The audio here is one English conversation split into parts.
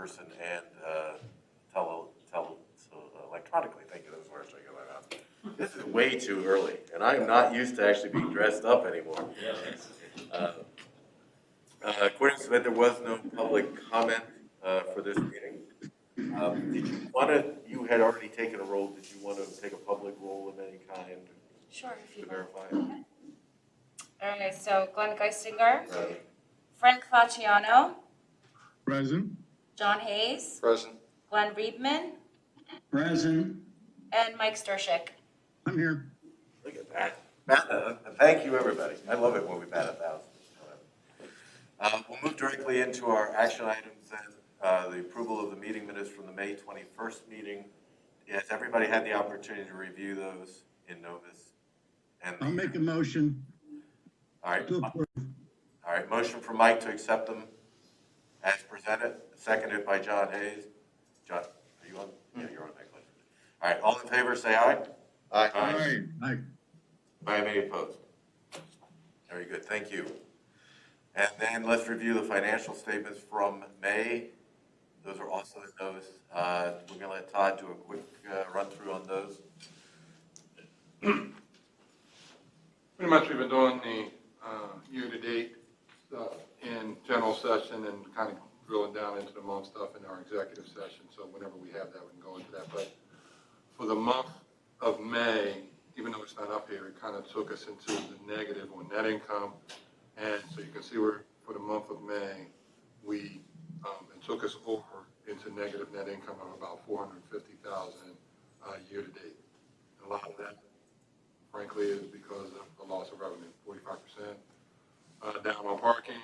person and electronically. Thank you, those words I go out. This is way too early, and I'm not used to actually being dressed up anymore. According to that, there was no public comment for this meeting. Did you want to, you had already taken a role, did you want to take a public role of any kind? Sure, if you to want. verify? All right, so Glenn Geistinger, Present. Frank Facciano, Present. John Hayes, Present. Glenn Riebman, Present. and Mike Stershik. I'm here. Look at that. Thank you, everybody. I love it when we bat 1,000. We'll move directly into our action items then. The approval of the meeting minutes from the May 21st meeting. Has everybody had the opportunity to review those in notice? And I'll make a motion all right. to approve. All right, motion from Mike to accept them as presented, seconded by John Hayes. John, are you on? Yeah, you're on that question. All right, all in favor, say aye. Aye. Aye. Aye. Any opposed? Very good, thank you. And then let's review the financial statements from May. Those are also in notice. We're gonna let Todd do a quick run through on those. Pretty much we've been doing the year-to-date in general session and kind of drilling down into the month stuff in our executive session. So whenever we have that, we can go into that. But for the month of May, even though it's not up here, it kind of took us into the negative on net income. And so you can see where for the month of May, it took us over into negative net income of about $450,000 year-to-date. And a lot of that, frankly, is because of the loss of revenue, 45%. Down on parking,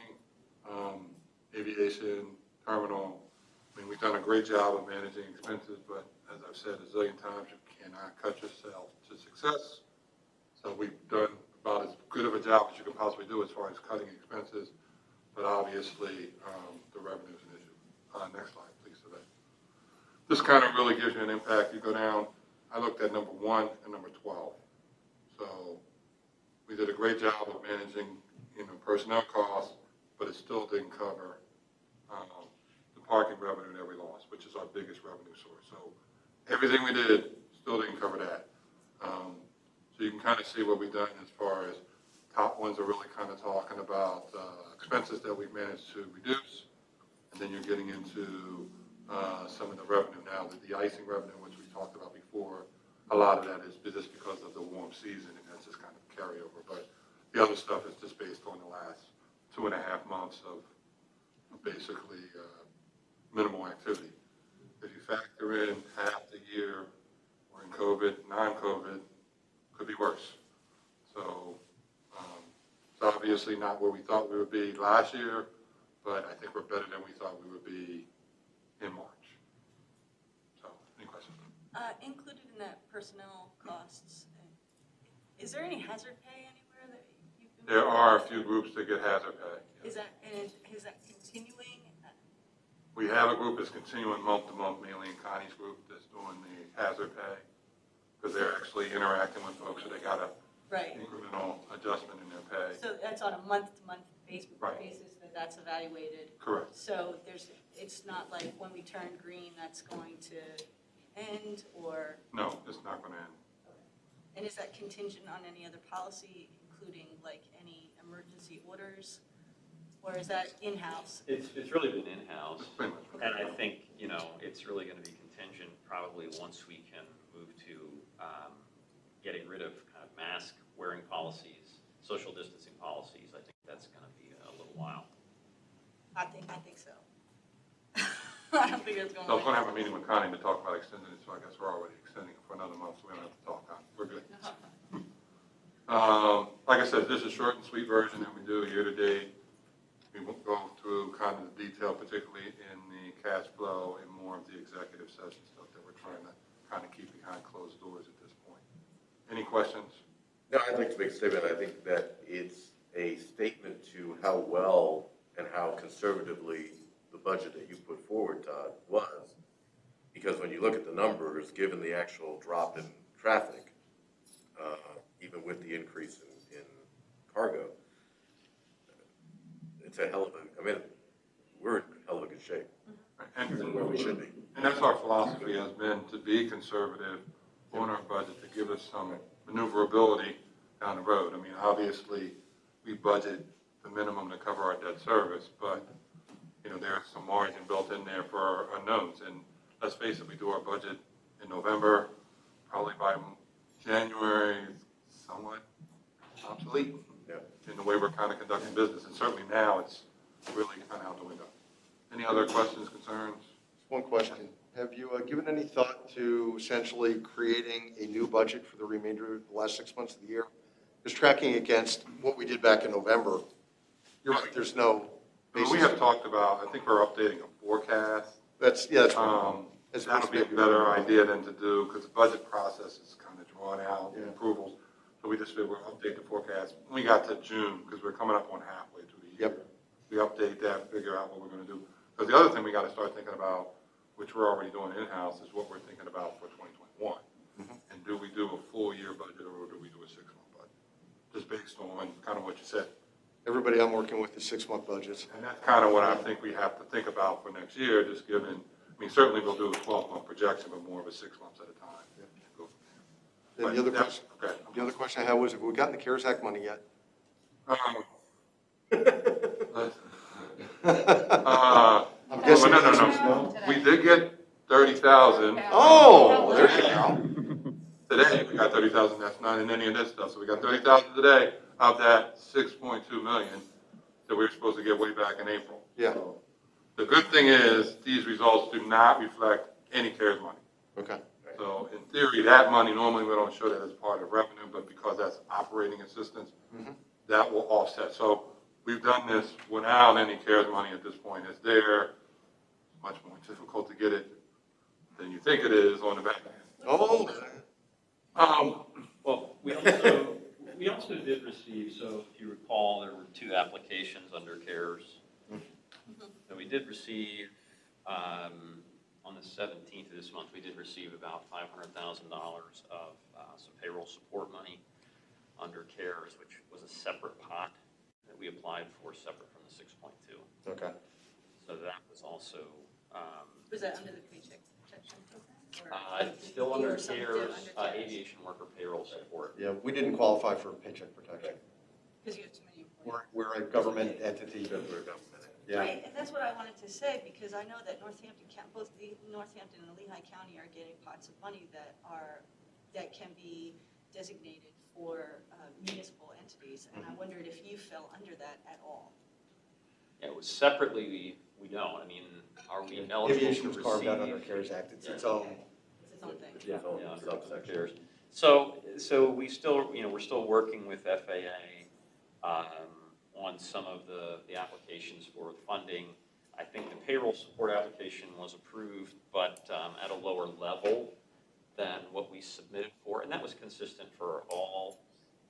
aviation, terminal. I mean, we've done a great job of managing expenses, but as I've said a zillion times, you cannot cut yourself to success. So we've done about as good of a job as you can possibly do as far as cutting expenses, but obviously the revenue is an issue. Next slide, please. So that this kind of really gives you an impact. You go down, I looked at number 1 and number 12. So we did a great job of managing, personnel costs, but it still didn't cover the parking revenue that we lost, which is our biggest revenue source. So everything we did still didn't cover that. So you can kind of see what we've done as far as top ones are really kind of talking about expenses that we've managed to reduce, and then you're getting into some of the revenue now. The icing revenue, which we talked about before, a lot of that is just because of the warm season, and that's just kind of carryover. But the other stuff is just based on the last 2.5 months of basically minimal activity. If you factor in half the year we're in COVID, non-COVID, could be worse. So it's obviously not where we thought we would be last year, but I think we're better than we thought we would be in March. So, any questions? Included in that personnel costs, is there any hazard pay anywhere that you can? There are a few groups that get hazard pay. Is that continuing? We have a group that's continuing month to month, mainly in Connie's group, that's doing the hazard pay, because they're actually interacting with folks, so they got a Right. incremental adjustment in their pay. So that's on a month-to-month basis Right. that's evaluated. Correct. So it's not like when we turn green, that's going to end, or? No, it's not going to end. And is that contingent on any other policy, including like any emergency orders? Or is that in-house? It's really been in-house, Pretty much. and I think, it's really going to be contingent probably once we can move to getting rid of kind of mask wearing policies, social distancing policies. I think that's going to be a little while. I think so. I don't think that's going So I was to. going to have a meeting with Connie to talk about extending it, so I guess we're already extending it for another month, so we don't have to talk, Connie. We're good. Like I said, this is a short and sweet version that we do year to date. We won't go through kind of the detail, particularly in the cash flow and more of the executive session stuff that we're trying to kind of keep behind closed doors at this point. Any questions? No, I'd like to make a statement. I think that it's a statement to how well and how conservatively the budget that you put forward, Todd, was. Because when you look at the numbers, given the actual drop in traffic, even with the increase in cargo, it's a hell of a, we're in hell of a good shape. And where we should be. And that's our philosophy has been to be conservative on our budget to give us some maneuverability down the road. I mean, obviously, we budget the minimum to cover our debt service, but, you know, there's some margin built in there for our unknowns. And let's face it, we do our budget in November, probably by January, somewhat obsolete in the way we're kind of conducting business. And certainly now, it's really kind of out the window. Any other questions, concerns? One question. Have you given any thought to essentially creating a new budget for the remainder of the last 6 months of the year? Just tracking against what we did back in November. You're right, there's no basis. We have talked about, I think we're updating a forecast. That's right. That'll be a better idea than to do, because the budget process is kind of drawn out, Yeah. approvals. So we just figured we'll update the forecast. When we got to June, because we're coming up on halfway through the year. Yep. We update that, figure out what we're going to do. Because the other thing we got to start thinking about, which we're already doing in-house, is what we're thinking about for 2021. And do we do a full year budget or do we do a 6-month budget? Just based on kind of what you said. Everybody I'm working with is 6-month budgets. And that's kind of what I think we have to think about for next year, just given, I mean, certainly we'll do a 12-month projection, but more of a 6 months at a time. Go from there. And the other But question, okay. the other question I had was, have we gotten the CARES Act money yet? I'm guessing. No. We did get 30,000. Oh, there you go. Today, we got 30,000, that's not in any of this stuff, so we got 30,000 today of that 6.2 million that we were supposed to get way back in April. Yeah. So the good thing is, these results do not reflect any CARES money. Okay. So in theory, that money, normally we don't show that as part of revenue, but because that's operating assistance, that will offset. So we've done this without any CARES money at this point. It's there, much more difficult to get it than you think it is on the back end. Oh, Well, we also did receive, so if you recall, there were 2 applications under CARES. So we did receive, on the 17th of this month, we did receive about $500,000 of some payroll support money under CARES, which was a separate pot that we applied for, separate from the 6.2. okay. So that was also, Was that under the paycheck protection program? it's still under Or something CARES, under CARES? aviation worker payroll support. Yeah, we didn't qualify for paycheck protection. Because you have too many employees. We're a government entity. Yeah. Right, and that's what I wanted to say, because I know that both Northampton and Lehigh County are getting pots of money that can be designated for municipal entities, and I wondered if you fell under that at all. Yeah, it was separately, we don't, I mean, are we eligible to Aviation was carved out under receive? CARES Act. It's its own. It's its own thing. Yeah, under different CARES. So we still, we're still working with FAA on some of the applications for funding. I think the payroll support application was approved, but at a lower level than what we submitted for, and that was consistent for all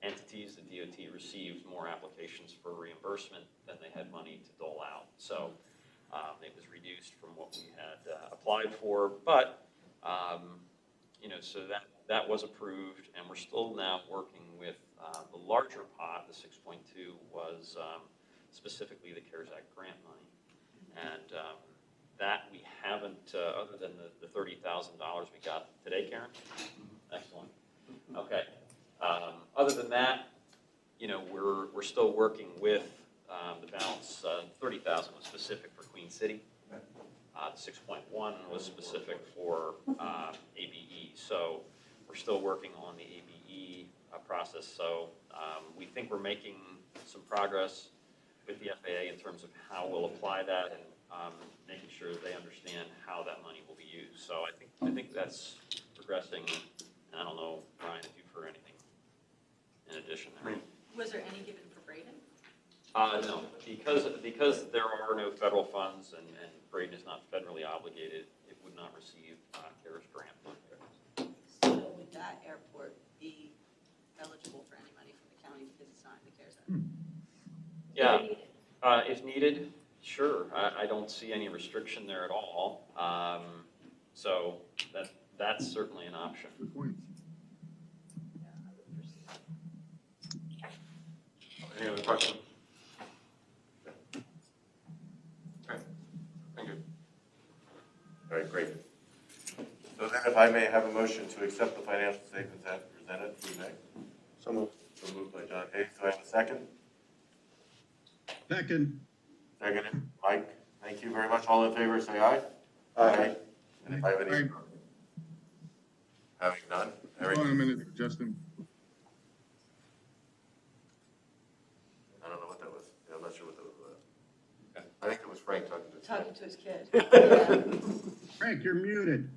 entities. The DOT received more applications for reimbursement than they had money to dole out. So it was reduced from what we had applied for, but so that was approved, and we're still now working with the larger pot. The 6.2 was specifically the CARES Act grant money, and that we haven't, other than the $30,000 we got today, Karen. Excellent. Okay. Other than that, we're still working with the balance. 30,000 was specific for Queen City. The 6.1 was specific for ABE. So we're still working on the ABE process. So we think we're making some progress with the FAA in terms of how we'll apply that and making sure that they understand how that money will be used. So I think that's progressing. And I don't know, Brian, if you've heard anything in addition there. Was there any given for Braden? No, because there are no federal funds and Braden is not federally obligated, it would not receive CARES grant money. So would that airport be eligible for any money from the county because it's not in the CARES Act? Yeah, if needed, sure. I don't see any restriction there at all. So that's certainly an option. Good point. Any other questions? Okay, thank you. All right, great. So then if I may have a motion to accept the financial statements as presented, if we may. So moved. So moved by John Hayes. Do I have a second? Second. Seconded. Mike, thank you very much. All in favor, say aye. Aye. And if I have any, Aye. having none, Eric, Hold on a minute, Justin. I don't know what that was. Yeah, I'm not sure what that was. I think it was Frank talking to. Talking to his kid. Yeah. Frank, you're muted.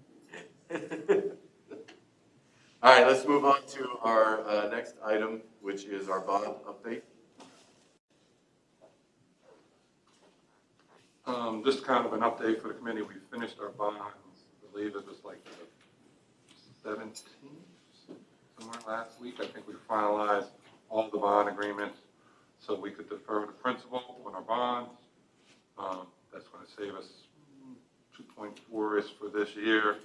All right, let's move on to our next item, which is our bond update. Just kind of an update for the committee. We finished our bonds, I believe it was like the 17th, somewhere last week. I think we finalized all the bond agreements so we could defer the principal on our bonds. That's going to save us 2.4-ish for this year.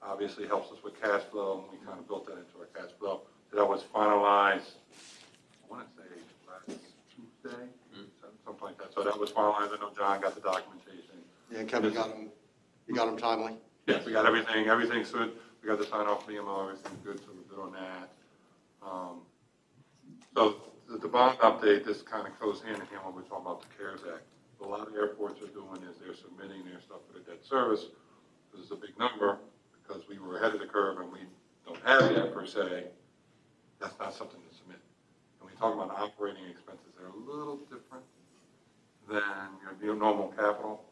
Obviously helps us with cash flow, and we kind of built that into our cash flow. So that was finalized, I want to say last Tuesday, something like that. So that was finalized. I know John got the documentation. Yeah, Kevin you got him timely? Yes, we got everything's good. We got the sign off BMO, everything's good, so we're good on that. So the bond update, this kind of goes hand in hand when we're talking about the CARES Act. A lot of airports are doing is they're submitting their stuff for the debt service. This is a big number because we were ahead of the curve and we don't have that per se. That's not something to submit. And we talk about operating expenses, they're a little different than your normal capital.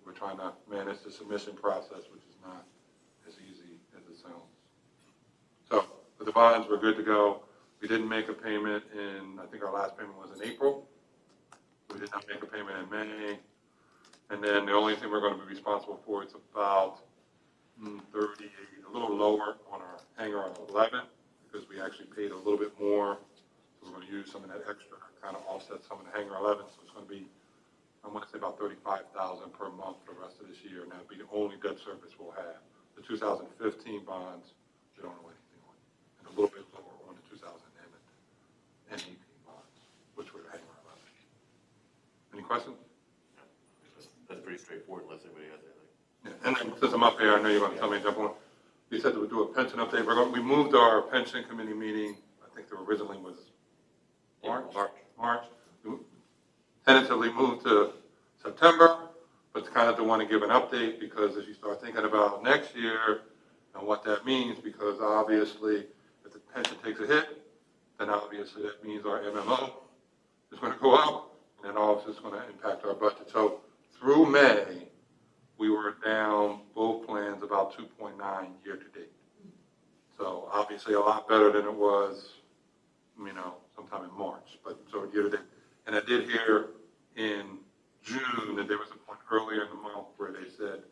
We're trying to manage the submission process, which is not as easy as it sounds. So with the bonds, we're good to go. We didn't make a payment I think our last payment was in April. We did not make a payment in May. And then the only thing we're going to be responsible for is about 38, a little lower on our hangar on 11, because we actually paid a little bit more. So we're going to use some of that extra to kind of offset some of the hangar 11. So it's going to be, I want to say about $35,000 per month for the rest of this year. And that'll be the only debt service we'll have. The 2015 bonds, we don't know anything on. And a little bit lower on the 2018 bonds, which were the hangar 11. Any questions? That's pretty straightforward unless anybody has anything. Yeah, and then since I'm up here, I know you're going to tell me to jump on. You said that we'd do a pension update. We moved our pension committee meeting, I think there originally was March. We tentatively moved to September, but it's kind of to want to give an update because as you start thinking about next year and what that means, because obviously if the pension takes a hit, then obviously that means our MMO is going to go up, and then also it's going to impact our budget. So through May, we were down both plans about 2.9 year to date. So obviously a lot better than it was, sometime in March, but so year to date. And I did hear in June that there was a point earlier in the month where they said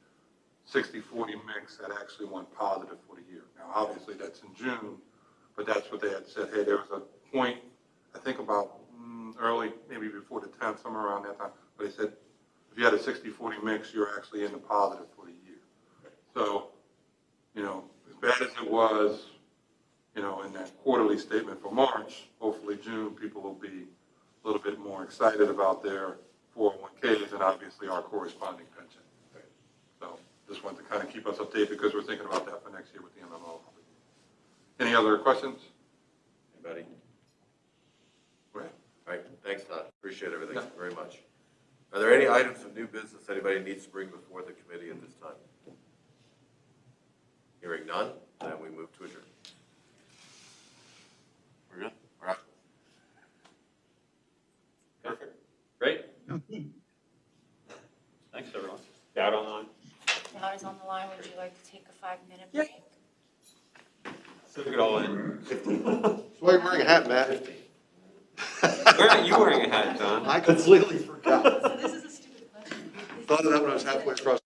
60-40 mix had actually went positive for the year. Now obviously that's in June, but that's what they had said. Hey, there was a point, I think about early, maybe before the 10th, somewhere around that time, but they said if you had a 60-40 mix, you're actually in the positive for the year. So, as bad as it was, in that quarterly statement for March, hopefully June, people will be a little bit more excited about their 401ks and obviously our corresponding pension. So, just wanted to kind of keep us updated because we're thinking about that for next year with the MMO. Any other questions? Anybody? Go ahead. All right, thanks, Todd. Appreciate everything very much. Are there any items of new business anybody needs to bring before the committee at this time? Hearing none, then we move to adjourn. We're good? We're out. Perfect. Great. Thanks, everyone. Out on. Now is on the line. Would you like to take a 5-minute break? Soak it all in. That's why you're wearing a hat, Matt. Where are you wearing a hat, John? I completely forgot. So this is a stupid question. Thought of that when I was halfway across.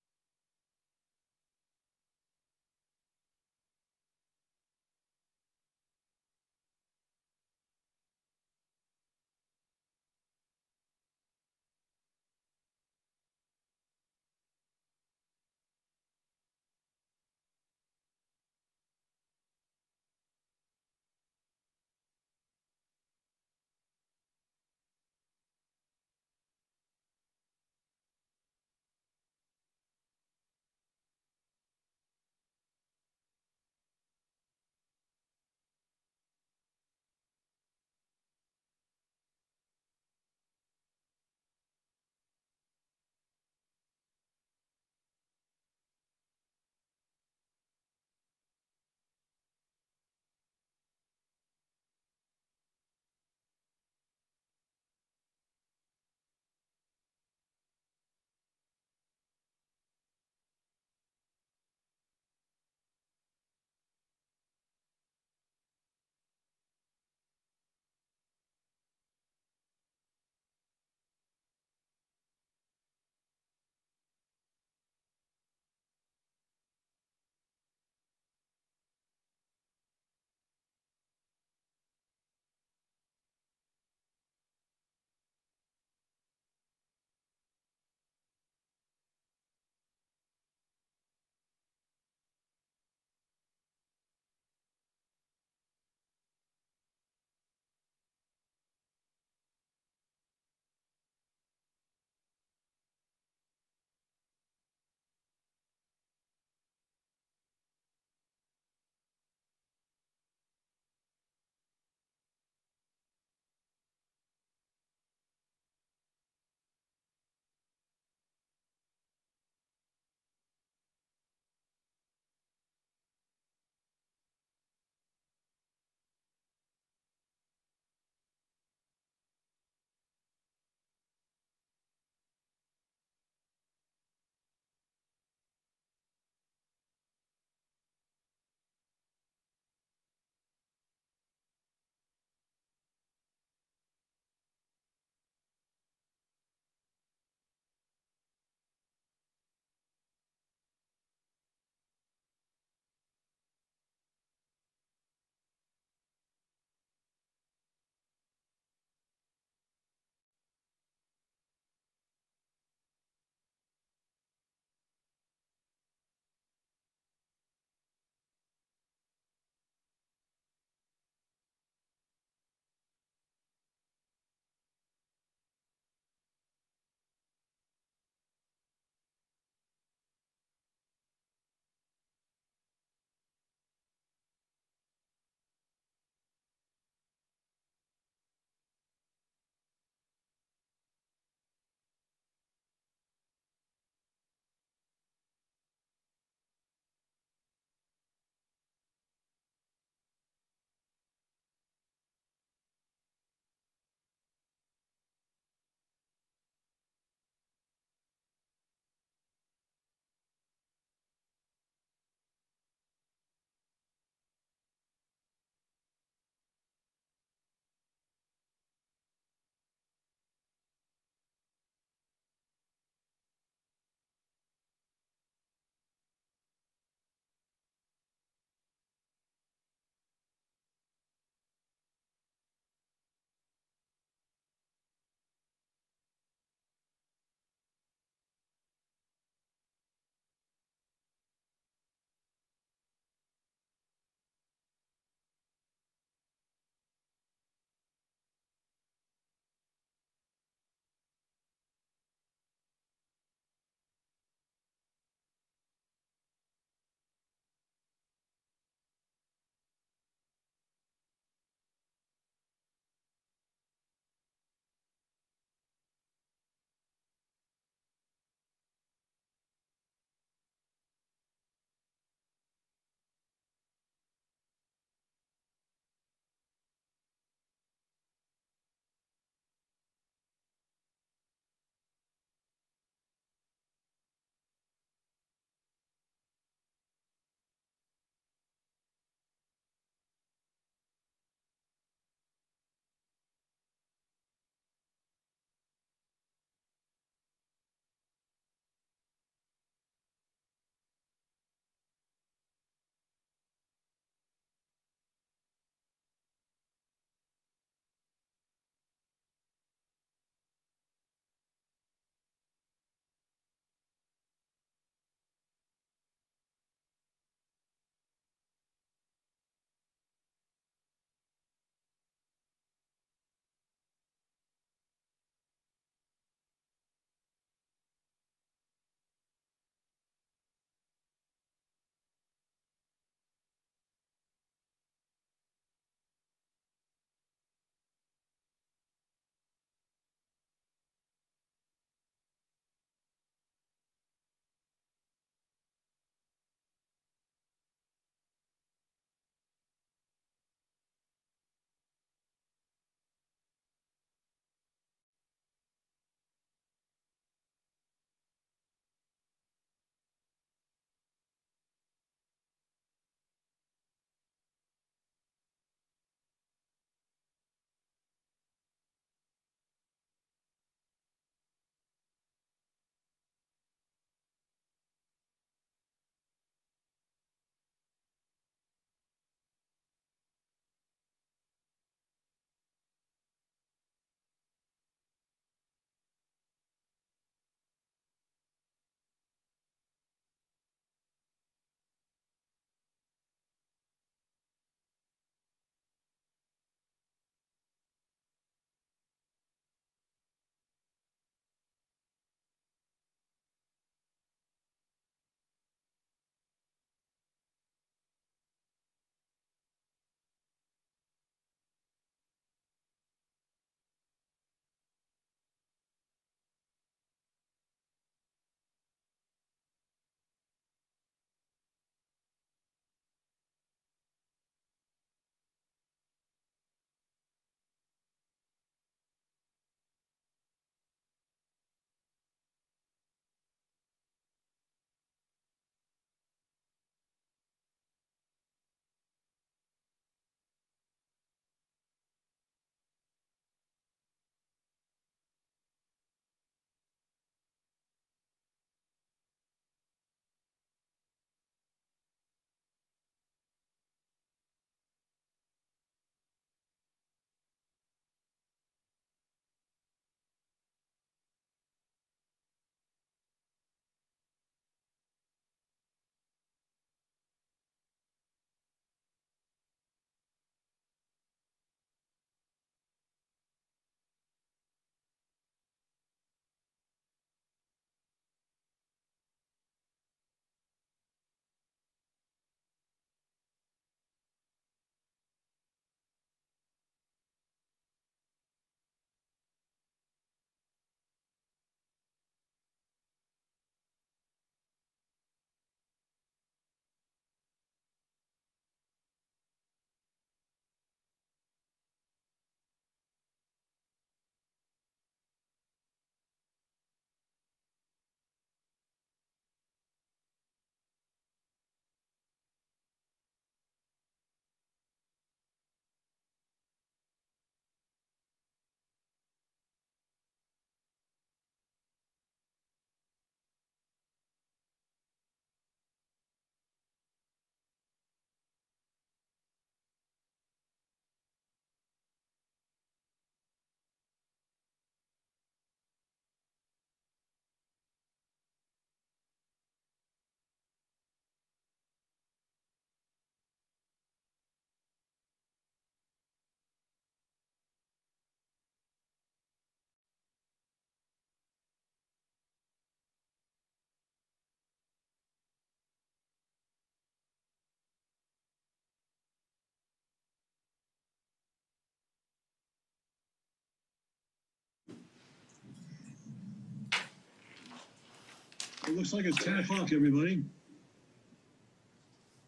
It looks like it's 10 o'clock, everybody.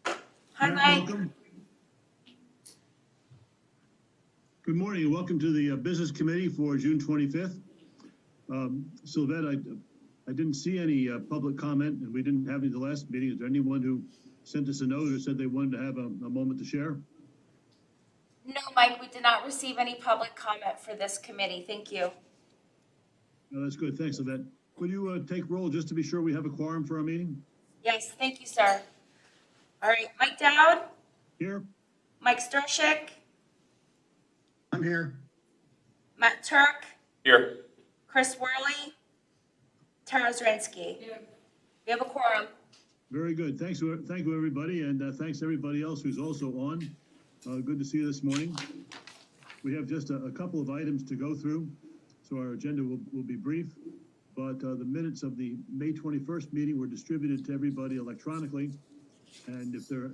Hi, Matt, Mike. welcome. Good morning and welcome to the Business Committee for June 25th. Sylvette, I didn't see any public comment, and we didn't have any at the last meeting. Is there anyone who sent us a note or said they wanted to have a moment to share? No, Mike, we did not receive any public comment for this committee. Thank you. No, that's good. Thanks, Sylvette. Would you take roll just to be sure we have a quorum for our meeting? Yes, thank you, sir. All right, Mike Dowd, Here? Mike Stershik, I'm here. Matt Turk, Here. Chris Worley, Tara Zrinsky. We have a quorum. Very good. Thank you, everybody, and thanks everybody else who's also on. Good to see you this morning. We have just a couple of items to go through, so our agenda will be brief. But the minutes of the May 21st meeting were distributed to everybody electronically. And if there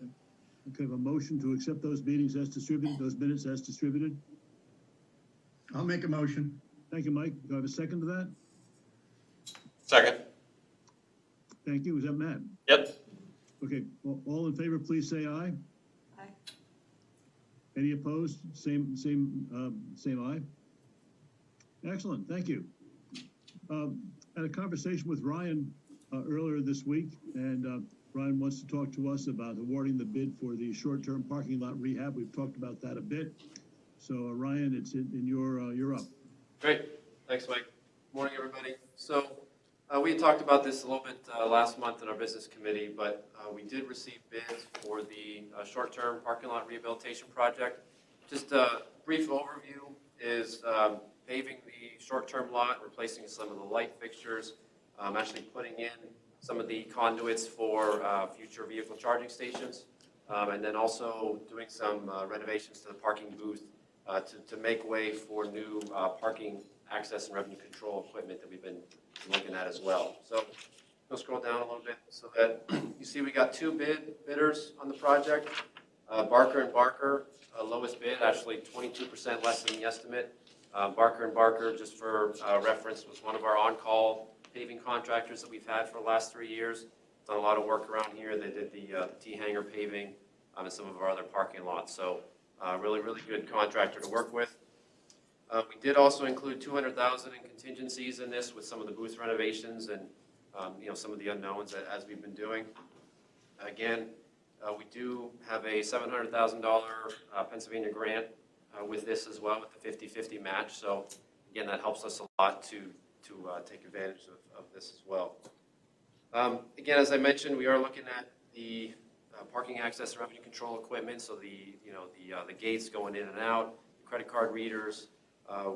could have a motion to accept those meetings as distributed, those minutes as distributed. I'll make a motion. Thank you, Mike. Do I have a second to that? Second. Thank you. Is that Matt? Yep. Okay, well, all in favor, please say aye. Aye. Any opposed? Same aye. Excellent, thank you. Had a conversation with Ryan earlier this week, and Ryan wants to talk to us about awarding the bid for the short-term parking lot rehab. We've talked about that a bit. So Ryan, it's in you're up. Great, thanks, Mike. Morning, everybody. So we had talked about this a little bit last month in our business committee, but we did receive bids for the short-term parking lot rehabilitation project. Just a brief overview is paving the short-term lot, replacing some of the light fixtures, actually putting in some of the conduits for future vehicle charging stations, and then also doing some renovations to the parking booth to make way for new parking access and revenue control equipment that we've been looking at as well. So we'll scroll down a little bit so that you see we got two bidders on the project. Barker & Barker, lowest bid, actually 22% less than the estimate. Barker & Barker, just for reference, was one of our on-call paving contractors that we've had for the last 3 years. Done a lot of work around here. They did the T-hanger paving and some of our other parking lots. So really good contractor to work with. We did also include $200,000 in contingencies in this with some of the booth renovations and some of the unknowns as we've been doing. Again, we do have a $700,000 Pennsylvania grant with this as well, with the 50-50 match. So again, that helps us a lot to take advantage of this as well. Again, as I mentioned, we are looking at the parking access and revenue control equipment, so the gates going in and out, credit card readers.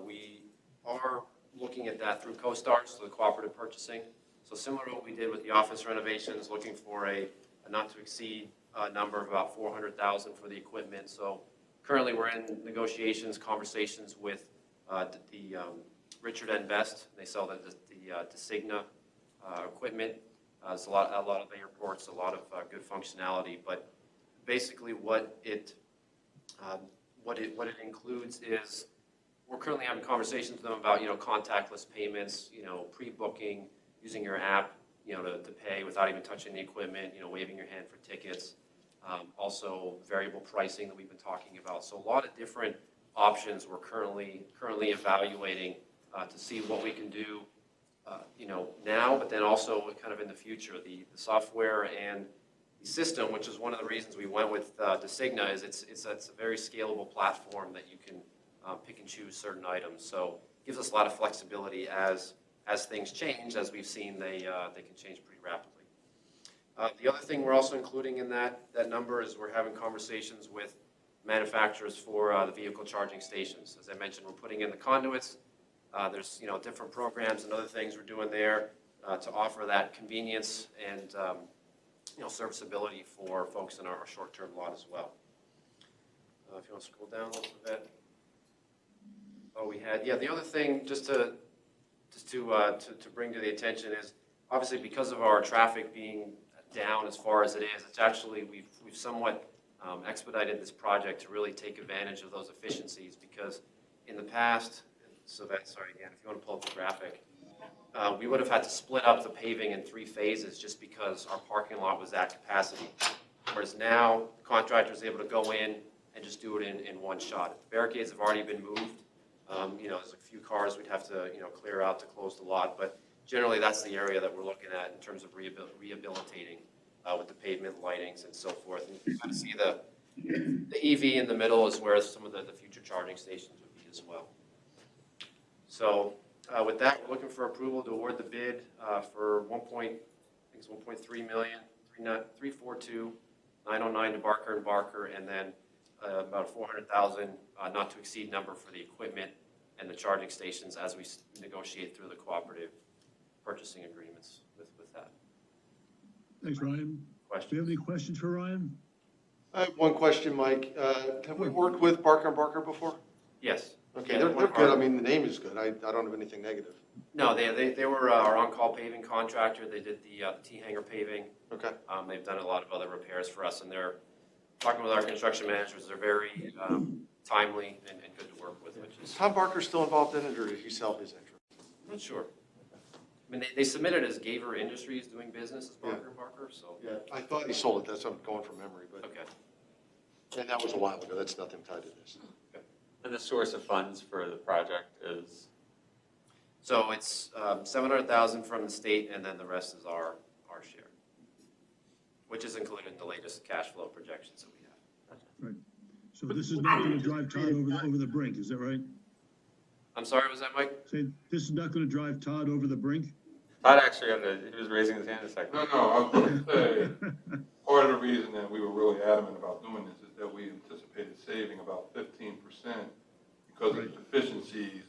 We are looking at that through CoStar, so the cooperative purchasing. So similar to what we did with the office renovations, looking for a not to exceed number of about $400,000 for the equipment. So currently we're in negotiations, conversations with the Richard N. Best. They sell the Designa equipment. There's a lot of airports, a lot of good functionality, but basically what it includes is we're currently having conversations with them about contactless payments, pre-booking, using your app, to pay without even touching the equipment, waving your hand for tickets. Also variable pricing that we've been talking about. So a lot of different options we're currently evaluating to see what we can do, now, but then also kind of in the future. The software and the system, which is one of the reasons we went with Designa, is it's a very scalable platform that you can pick and choose certain items. So it gives us a lot of flexibility as things change, as we've seen they can change pretty rapidly. The other thing we're also including in that number is we're having conversations with manufacturers for the vehicle charging stations. As I mentioned, we're putting in the conduits. There's different programs and other things we're doing there to offer that convenience and serviceability for folks in our short-term lot as well. If you want to scroll down a little bit. Oh, we had the other thing just to bring to the attention is obviously because of our traffic being down as far as it is, it's actually we've somewhat expedited this project to really take advantage of those efficiencies because in the past. So sorry again, if you want to pull up the graphic. we would have had to split up the paving in 3 phases just because our parking lot was at capacity. Whereas now, the contractor is able to go in and just do it in one shot. The barricades have already been moved. There's a few cars we'd have to, clear out to close the lot, but generally that's the area that we're looking at in terms of rehabilitating with the pavement lightings and so forth. And you can kind of see the EV in the middle is where some of the future charging stations would be as well. So with that, we're looking for approval to award the bid for 1.3 million, 342,909 to Barker and Barker, and then about 400,000 not to exceed number for the equipment and the charging stations as we negotiate through the cooperative purchasing agreements with that. Thanks, Ryan. Questions? Do you have any questions for Ryan? I have one question, Mike. Have we worked with Barker and Barker before? Yes. Okay, Yeah, they're good. I mean, the name is good. I don't have anything negative. No, they were our on-call paving contractor. They did the T-hanger paving. Okay. They've done a lot of other repairs for us, and they're talking with our construction managers. They're very timely and good to work with, which Is is, Tom Barker still involved in it, or did he sell his interest? I'm not sure. I mean, they submitted as Gaver Industries doing business as Barker and Barker, so. Yeah, I thought he sold it. That's, I'm going from memory, but, Okay. and that was a while ago. That's nothing tied to this. And the source of funds for the project is? So it's 700,000 from the state, and then the rest is our share, which is included in the latest cash flow projections that we have. Right. So this is not gonna drive Todd over the brink, is that right? I'm sorry, was that Mike? Say, this is not gonna drive Todd over the brink? Todd actually he was raising his hand a second. No, I was going to say, part of the reason that we were really adamant about doing this is that we anticipated saving about 15% because of the efficiencies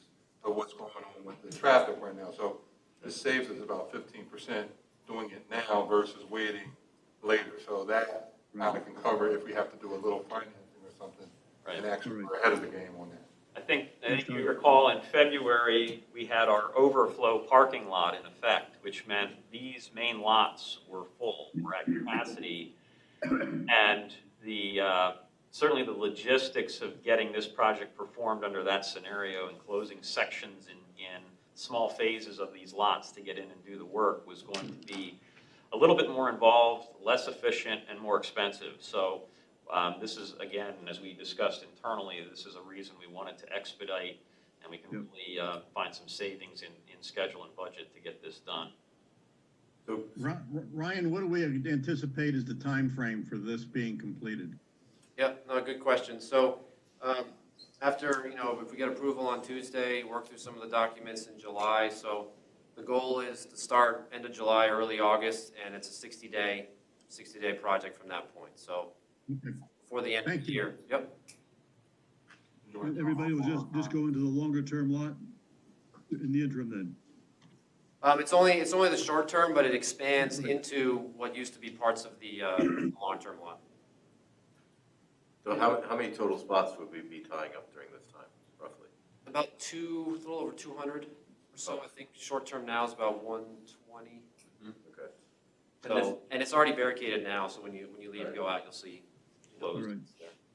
of what's going on with the traffic right now. So this saves us about 15% doing it now versus waiting later. So that kind of can cover if we have to do a little financing or something. Right. And actually Right. we're ahead of the game on that. I think you recall in February, we had our overflow parking lot in effect, which meant these main lots were full, were at capacity. And certainly the logistics of getting this project performed under that scenario and closing sections in small phases of these lots to get in and do the work was going to be a little bit more involved, less efficient, and more expensive. So this is, again, as we discussed internally, this is a reason we wanted to expedite, and we can really find some savings in schedule and budget to get this done. So, Ryan, what do we anticipate is the time frame for this being completed? Yep, no, good question. So after, if we get approval on Tuesday, work through some of the documents in July. So the goal is to start end of July, early August, and it's a 60-day project from that point. So for the end of the year. Yep. And everybody will just go into the longer term lot in the interim then? It's only the short term, but it expands into what used to be parts of the long-term lot. so how many total spots would we be tying up during this time, roughly? About a little over 200 or so. I think short term now is about 120. Okay. And it's already barricaded now, so when you leave and go out, you'll see closed. Right.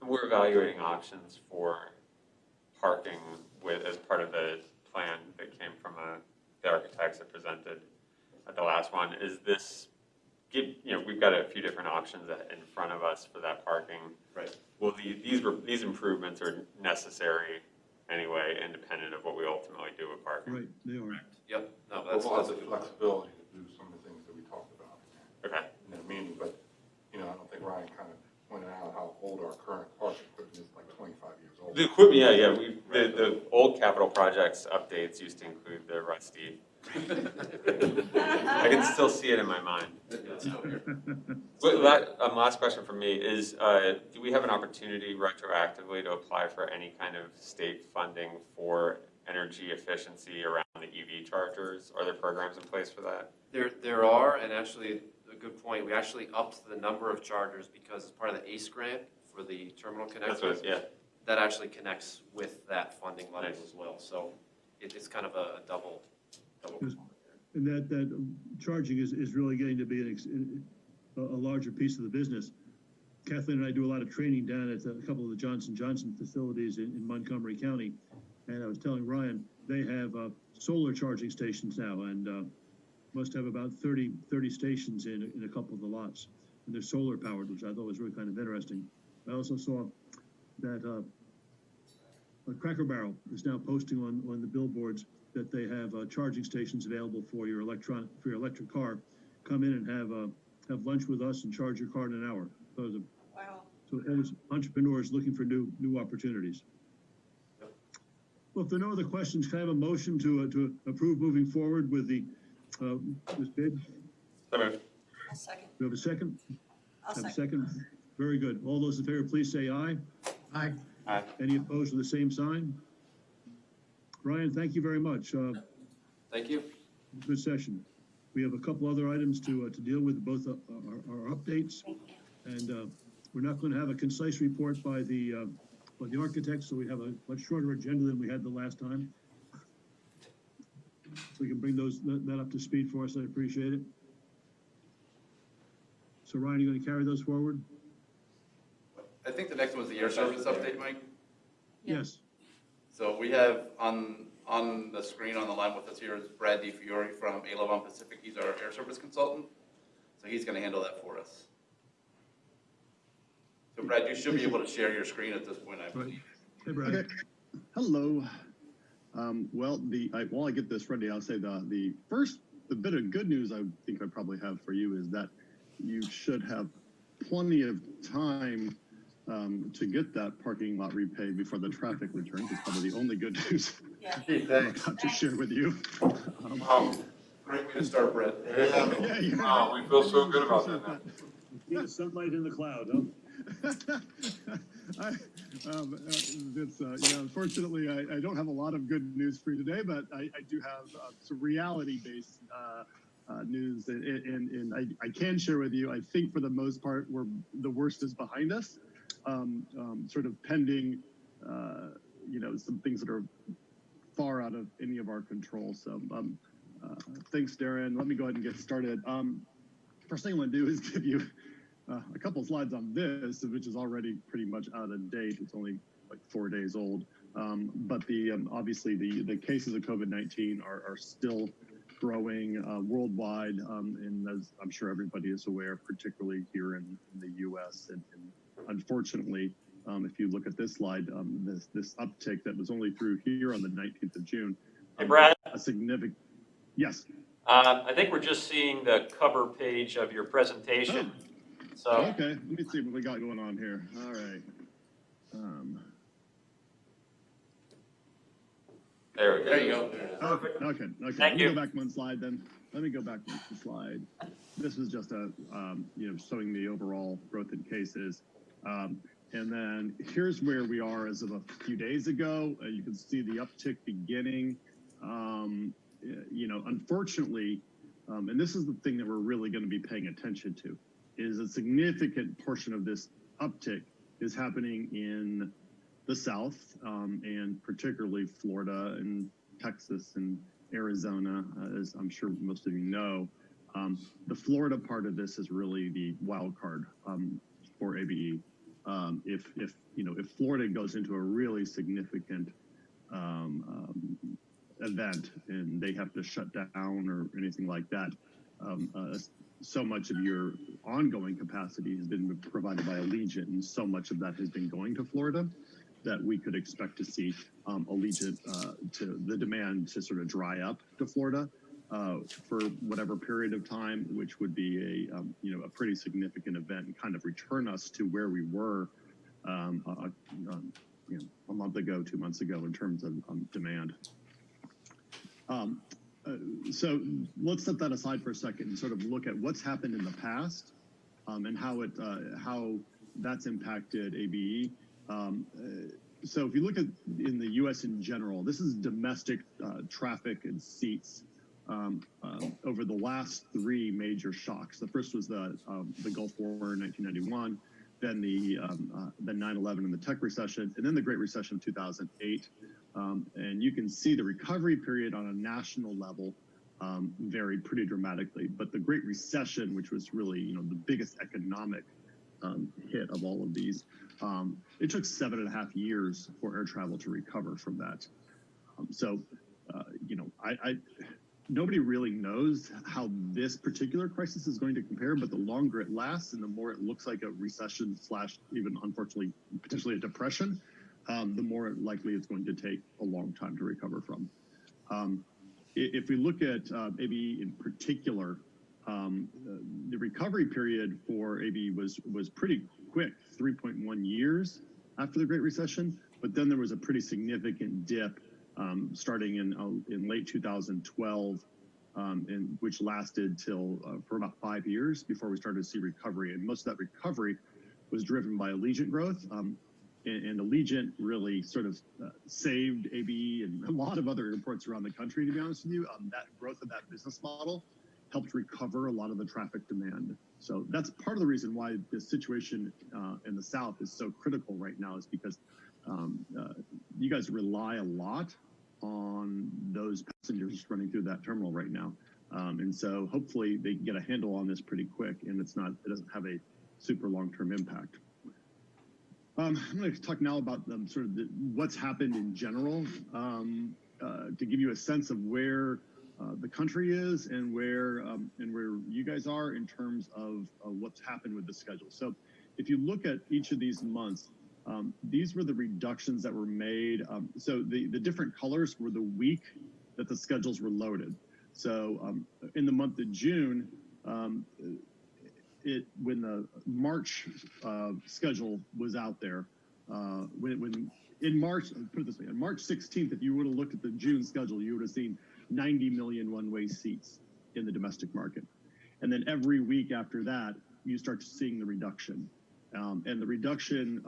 We're evaluating options for parking as part of the plan that came from the architects that presented at the last one. Is this, we've got a few different options in front of us for that parking. Right. Well, these improvements are necessary anyway, independent of what we ultimately do with parking. Right, they are. Yep. No, There's that's lots of flexibility to do some of the things that we talked about Okay. in that meeting, but, I don't think Ryan kind of pointed out how old our current park equipment is, like 25 years old. The equipment, the old capital projects updates used to include the rusty. I can still see it in my mind. Last question from me is, do we have an opportunity retroactively to apply for any kind of state funding for energy efficiency around the EV chargers? Are there programs in place for that? There are, and actually, a good point, we actually upped the number of chargers because as part of the ACE grant for the terminal That's connector, what, yeah. that actually connects with that funding level Nice. as well. So it's kind of a double Yes. component there. And that charging is really getting to be a larger piece of the business. Kathleen and I do a lot of training down at a couple of the Johnson & Johnson facilities in Montgomery County. And I was telling Ryan, they have solar charging stations now, and must have about 30 stations in a couple of the lots. And they're solar powered, which I thought was really kind of interesting. I also saw that Cracker Barrel is now posting on the billboards that they have charging stations available for your electric car. Come in and have lunch with us and charge your car in an hour. Wow. So there's entrepreneurs looking for new opportunities. Well, if there are no other questions, can I have a motion to approve moving forward with this bid? So moved. I'll second. Do we have a second? I'll Have a second. second? Very good. All those in favor, please say aye. Aye. Aye. Any opposed with the same sign? Ryan, thank you very much. Thank you. Good session. We have a couple other items to deal with, both our updates. And we're not going to have a concise report by the architect, so we have a much shorter agenda than we had the last time. So we can bring that up to speed for us. I appreciate it. So Ryan, you going to carry those forward? I think the next one's the air service update, Mike. Yeah. Yes. So we have on the screen on the line with us here is Brad DiFiore from A11 Pacific. He's our air service consultant. So he's going to handle that for us. So Brad, you should be able to share your screen at this point, I believe. Hey, Brad. Okay. Hello. While I get this ready, I'll say the bit of good news I think I probably have for you is that you should have plenty of time to get that parking lot repaid before the traffic returns. It's probably the only good news Yeah. Hey, thanks. I've got to share with you. Great way to start, Brad. Yeah. Wow, we feel so good about that now. Yeah, sunlight in the cloud, huh? Unfortunately, I don't have a lot of good news for you today, but I do have some reality-based news, and I can share with you. I think for the most part, the worst is behind us. Sort of pending, some things that are far out of any of our control. So, thanks, Darren. Let me go ahead and get started. First thing I want to do is give you a couple slides on this, which is already pretty much out of date. It's only like 4 days old. But obviously the cases of COVID-19 are still growing worldwide, and as I'm sure everybody is aware, particularly here in the U.S. And unfortunately, if you look at this slide, this uptick that was only through here on the 19th of June. Hey, Brad? A significant, yes. I think we're just seeing the cover page of your presentation. So Okay, let me see what we got going on here. All right. there we go. There you go. Okay. Thank Let me you. go back one slide then. Let me go back one slide. This is just showing the overall growth in cases. And then here's where we are as of a few days ago. You can see the uptick beginning. Unfortunately, and this is the thing that we're really going to be paying attention to, is a significant portion of this uptick is happening in the South, and particularly Florida and Texas and Arizona, as I'm sure most of you know. The Florida part of this is really the wild card for ABE. If Florida goes into a really significant event and they have to shut down or anything like that, so much of your ongoing capacity has been provided by Allegiant, and so much of that has been going to Florida that we could expect to see Allegiant to the demand to sort of dry up to Florida for whatever period of time, which would be a pretty significant event and kind of return us to where we were a month ago, 2 months ago in terms of demand. So let's set that aside for a second and sort of look at what's happened in the past and how that's impacted ABE. So if you look at in the U.S. in general, this is domestic traffic and seats over the last three major shocks. The first was the Gulf War in 1991, then the 9/11 and the tech recession, and then the Great Recession of 2008. And you can see the recovery period on a national level varied pretty dramatically. But the Great Recession, which was really the biggest economic hit of all of these, it took 7.5 years for air travel to recover from that. So, nobody really knows how this particular crisis is going to compare, but the longer it lasts and the more it looks like a recession / even unfortunately, potentially a depression, the more likely it's going to take a long time to recover from. If we look at ABE in particular, the recovery period for ABE was pretty quick, 3.1 years after the Great Recession, but then there was a pretty significant dip starting in late 2012, which lasted till for about 5 years before we started to see recovery. And most of that recovery was driven by Allegiant growth. And Allegiant really sort of saved ABE and a lot of other airports around the country, to be honest with you. That growth of that business model helped recover a lot of the traffic demand. So that's part of the reason why the situation in the South is so critical right now, is because you guys rely a lot on those passengers running through that terminal right now. And so hopefully they get a handle on this pretty quick, and it doesn't have a super long-term impact. I'm going to talk now about what's happened in general to give you a sense of where the country is and where you guys are in terms of what's happened with the schedule. So if you look at each of these months, these were the reductions that were made. So the different colors were the week that the schedules were loaded. So in the month of June, when the March schedule was out there, when in March, put it this way, on March 16th, if you would have looked at the June schedule, you would have seen 90 million one-way seats in the domestic market. And then every week after that, you start seeing the reduction. And the reduction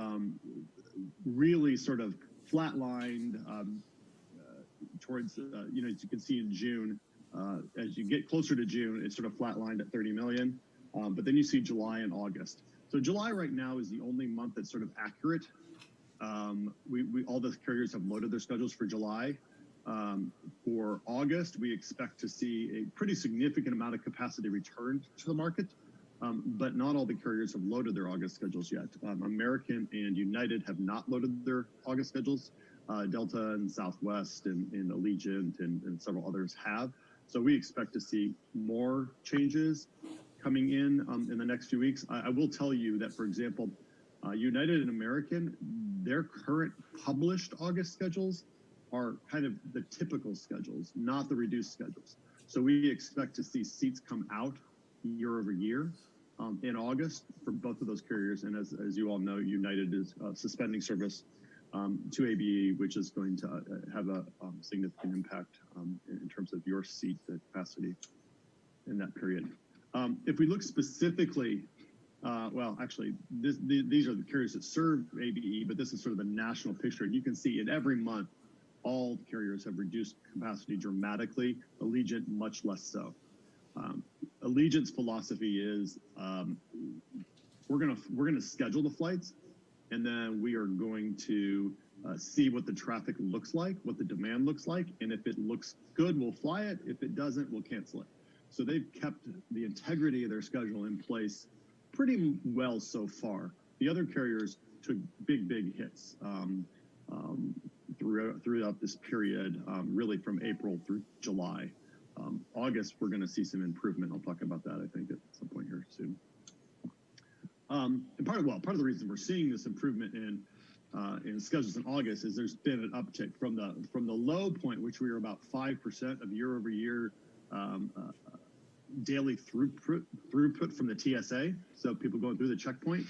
really sort of flatlined towards, as you can see in June, as you get closer to June, it sort of flatlined at 30 million. But then you see July and August. So July right now is the only month that's sort of accurate. All the carriers have loaded their schedules for July. For August, we expect to see a pretty significant amount of capacity returned to the market, but not all the carriers have loaded their August schedules yet. American and United have not loaded their August schedules. Delta and Southwest and Allegiant and several others have. So we expect to see more changes coming in the next few weeks. I will tell you that, for example, United and American, their current published August schedules are kind of the typical schedules, not the reduced schedules. So we expect to see seats come out year over year in August for both of those carriers. And as you all know, United is suspending service to ABE, which is going to have a significant impact in terms of your seat capacity in that period. If we look specifically, well, actually, these are the carriers that serve ABE, but this is sort of the national picture. And you can see in every month, all the carriers have reduced capacity dramatically. Allegiant, much less so. Allegiant's philosophy is we're gonna schedule the flights, and then we are going to see what the traffic looks like, what the demand looks like, and if it looks good, we'll fly it. If it doesn't, we'll cancel it. So they've kept the integrity of their schedule in place pretty well so far. The other carriers took big hits throughout this period, really from April through July. August, we're going to see some improvement. I'll talk about that, I think, at some point here soon. And part of the reason we're seeing this improvement in schedules in August is there's been an uptick from the low point, which we were about 5% of year-over-year daily throughput from the TSA. So people going through the checkpoint.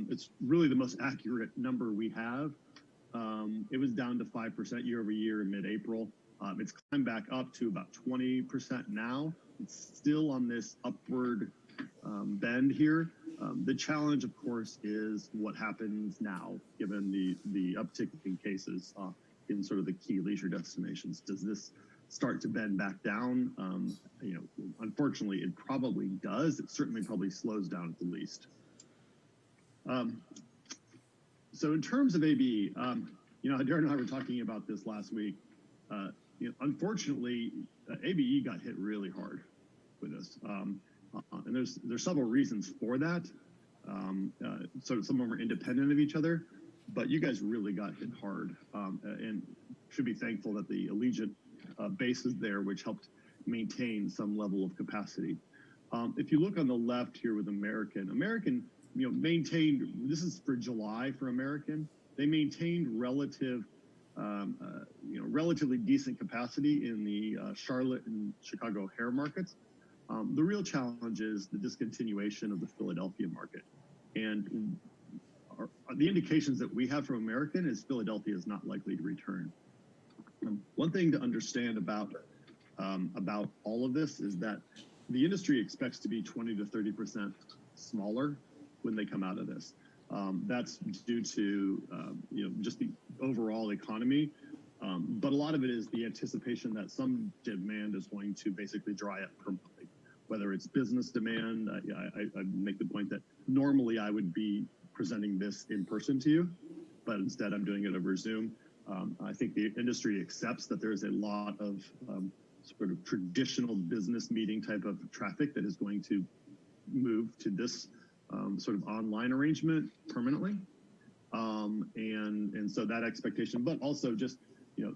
It's really the most accurate number we have. It was down to 5% year-over-year in mid-April. It's climbed back up to about 20% now. It's still on this upward bend here. The challenge, of course, is what happens now, given the uptick in cases in sort of the key leisure destinations. Does this start to bend back down? Unfortunately, it probably does. It certainly probably slows down at the least. So in terms of ABE, Darren and I were talking about this last week. Unfortunately, ABE got hit really hard with this. And there's several reasons for that. So some of them are independent of each other. but you guys really got hit hard, and should be thankful that the Allegiant base is there, which helped maintain some level of capacity. If you look on the left here with American, maintained, this is for July for American, they maintained relatively decent capacity in the Charlotte and Chicago O'Hare markets. The real challenge is the discontinuation of the Philadelphia market. And the indications that we have from American is Philadelphia is not likely to return. One thing to understand about all of this is that the industry expects to be 20 to 30% smaller when they come out of this. That's due to just the overall economy, but a lot of it is the anticipation that some demand is going to basically dry up permanently. Whether it's business demand, I make the point that normally I would be presenting this in person to you, but instead I'm doing it over Zoom. I think the industry accepts that there's a lot of sort of traditional business meeting type of traffic that is going to move to this sort of online arrangement permanently. And so that expectation, but also just,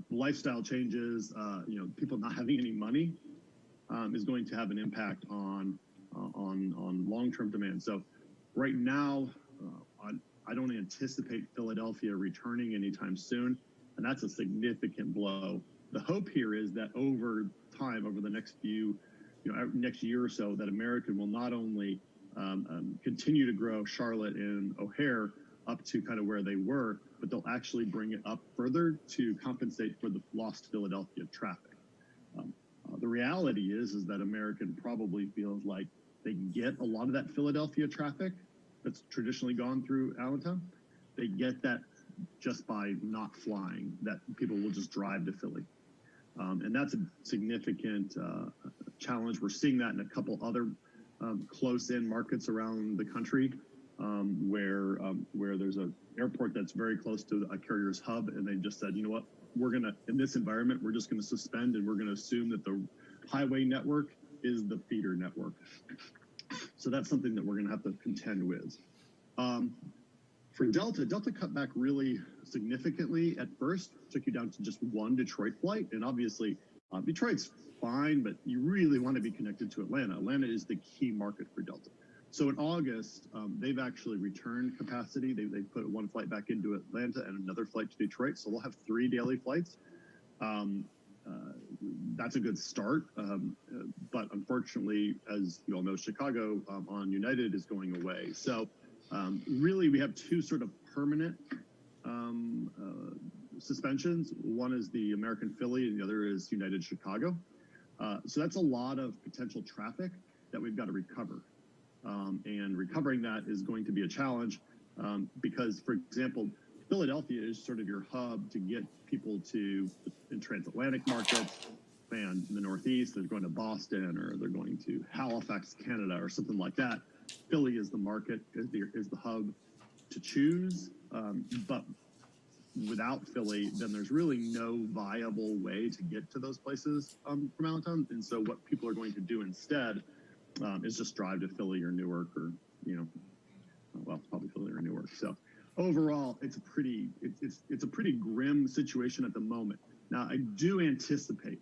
lifestyle changes, people not having any money is going to have an impact on long-term demand. So right now, I don't anticipate Philadelphia returning anytime soon, and that's a significant blow. The hope here is that over time, over the next next year or so, that American will not only continue to grow Charlotte and O'Hare up to kind of where they were, but they'll actually bring it up further to compensate for the lost Philadelphia traffic. The reality is that American probably feels like they get a lot of that Philadelphia traffic that's traditionally gone through Allentown. They get that just by not flying, that people will just drive to Philly. And that's a significant challenge. We're seeing that in a couple other close-in markets around the country, where there's an airport that's very close to a carrier's hub, and they just said, you know what, in this environment, we're just gonna suspend, and we're gonna assume that the highway network is the feeder network. So that's something that we're gonna have to contend with. For Delta cut back really significantly at first, took you down to just one Detroit flight, and obviously Detroit's fine, but you really want to be connected to Atlanta. Atlanta is the key market for Delta. So in August, they've actually returned capacity. They put one flight back into Atlanta and another flight to Detroit, so we'll have 3 daily flights. That's a good start, but unfortunately, as you all know, Chicago on United is going away. So really, we have 2 sort of permanent suspensions. One is the American Philly, and the other is United Chicago. So that's a lot of potential traffic that we've got to recover. And recovering that is going to be a challenge because, for example, Philadelphia is sort of your hub to get people to in transatlantic markets, and in the Northeast, they're going to Boston, or they're going to Halifax, Canada, or something like that. Philly is the market, is the hub to choose, but without Philly, then there's really no viable way to get to those places from Allentown. And so what people are going to do instead is just drive to Philly or Newark, or probably Philly or Newark. So overall, it's a pretty grim situation at the moment. Now, I do anticipate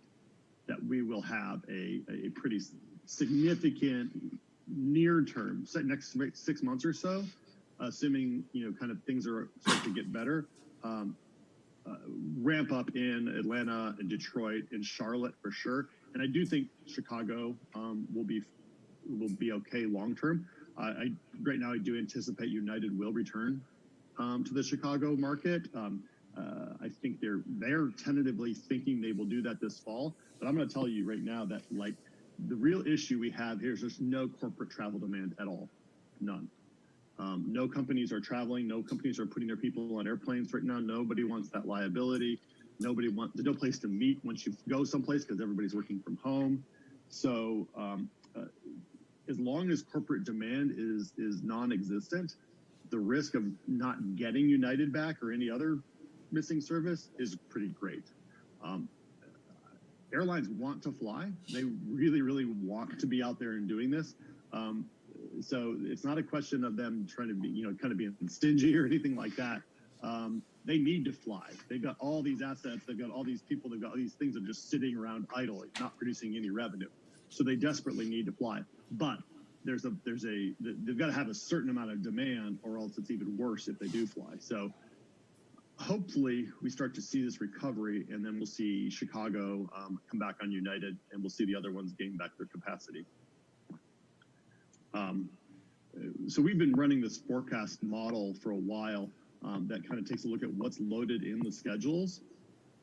that we will have a pretty significant near-term, next 6 months or so, assuming kind of things are starting to get better. Ramp up in Atlanta and Detroit and Charlotte for sure, and I do think Chicago will be okay long term. Right now, I do anticipate United will return to the Chicago market. I think they're tentatively thinking they will do that this fall. But I'm going to tell you right now that the real issue we have here is there's no corporate travel demand at all, none. No companies are traveling. No companies are putting their people on airplanes right now. Nobody wants that liability. There's no place to meet once you go someplace because everybody's working from home. So as long as corporate demand is non-existent, the risk of not getting United back or any other missing service is pretty great. Airlines want to fly. They really, really want to be out there and doing this. So it's not a question of them trying to be, kind of being stingy or anything like that. They need to fly. They've got all these assets. They've got all these people. They've got all these things that are just sitting around idle, not producing any revenue. So they desperately need to fly. But they've got to have a certain amount of demand, or else it's even worse if they do fly. So hopefully we start to see this recovery, and then we'll see Chicago come back on United, and we'll see the other ones gain back their capacity. So we've been running this forecast model for a while that kind of takes a look at what's loaded in the schedules,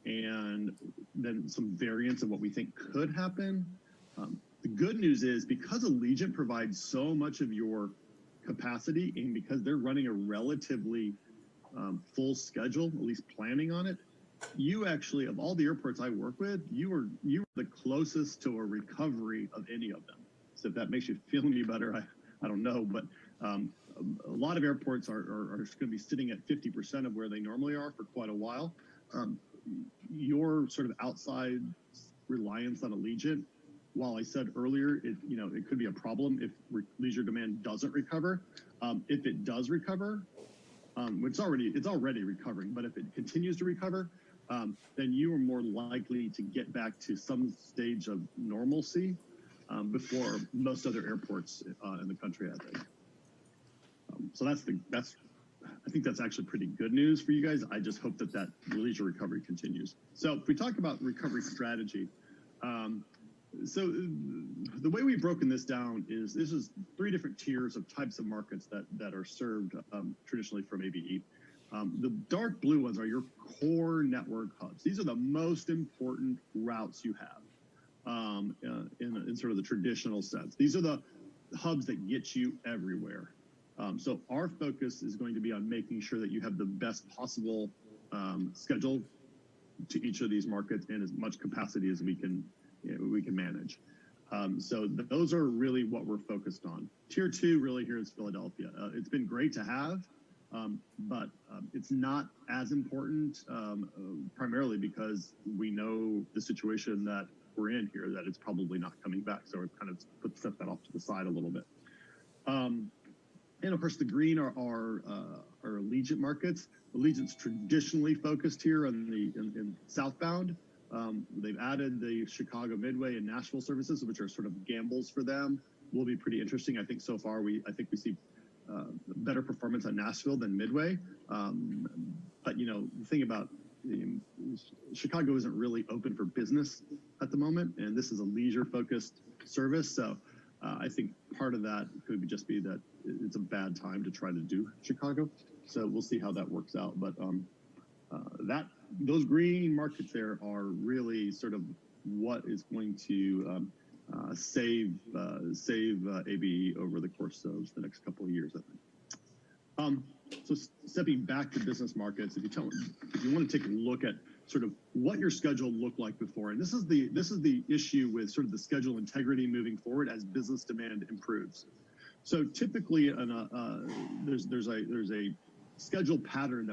and then some variants of what we think could happen. The good news is, because Allegiant provides so much of your capacity, and because they're running a relatively full schedule, at least planning on it, you actually, of all the airports I work with, you are the closest to a recovery of any of them. So if that makes you feel any better, I don't know, but a lot of airports are going to be sitting at 50% of where they normally are for quite a while. Your sort of outside reliance on Allegiant, while I said earlier, it could be a problem if leisure demand doesn't recover. If it does recover, it's already recovering, but if it continues to recover, then you are more likely to get back to some stage of normalcy before most other airports in the country, I think. So I think that's actually pretty good news for you guys. I just hope that leisure recovery continues. So if we talk about recovery strategy, so the way we've broken this down is this is 3 different tiers of types of markets that are served traditionally from ABE. The dark blue ones are your core network hubs. These are the most important routes you have in sort of the traditional sense. These are the hubs that get you everywhere. So our focus is going to be on making sure that you have the best possible schedule to each of these markets, and as much capacity as we can manage. So those are really what we're focused on. Tier 2 really here is Philadelphia. It's been great to have, but it's not as important, primarily because we know the situation that we're in here, that it's probably not coming back. So we've kind of set that off to the side a little bit. And of course, the green are Allegiant markets. Allegiant's traditionally focused here in southbound. They've added the Chicago Midway and Nashville services, which are sort of gambles for them. Will be pretty interesting. I think so far we see better performance on Nashville than Midway. But the thing about Chicago isn't really open for business at the moment, and this is a leisure-focused service. So I think part of that could just be that it's a bad time to try to do Chicago. So we'll see how that works out. But those green markets there are really sort of what is going to save ABE over the course of the next couple of years, I think. So stepping back to business markets, if you want to take a look at sort of what your schedule looked like before, and this is the issue with sort of the schedule integrity moving forward as business demand improves. So typically, there's a schedule pattern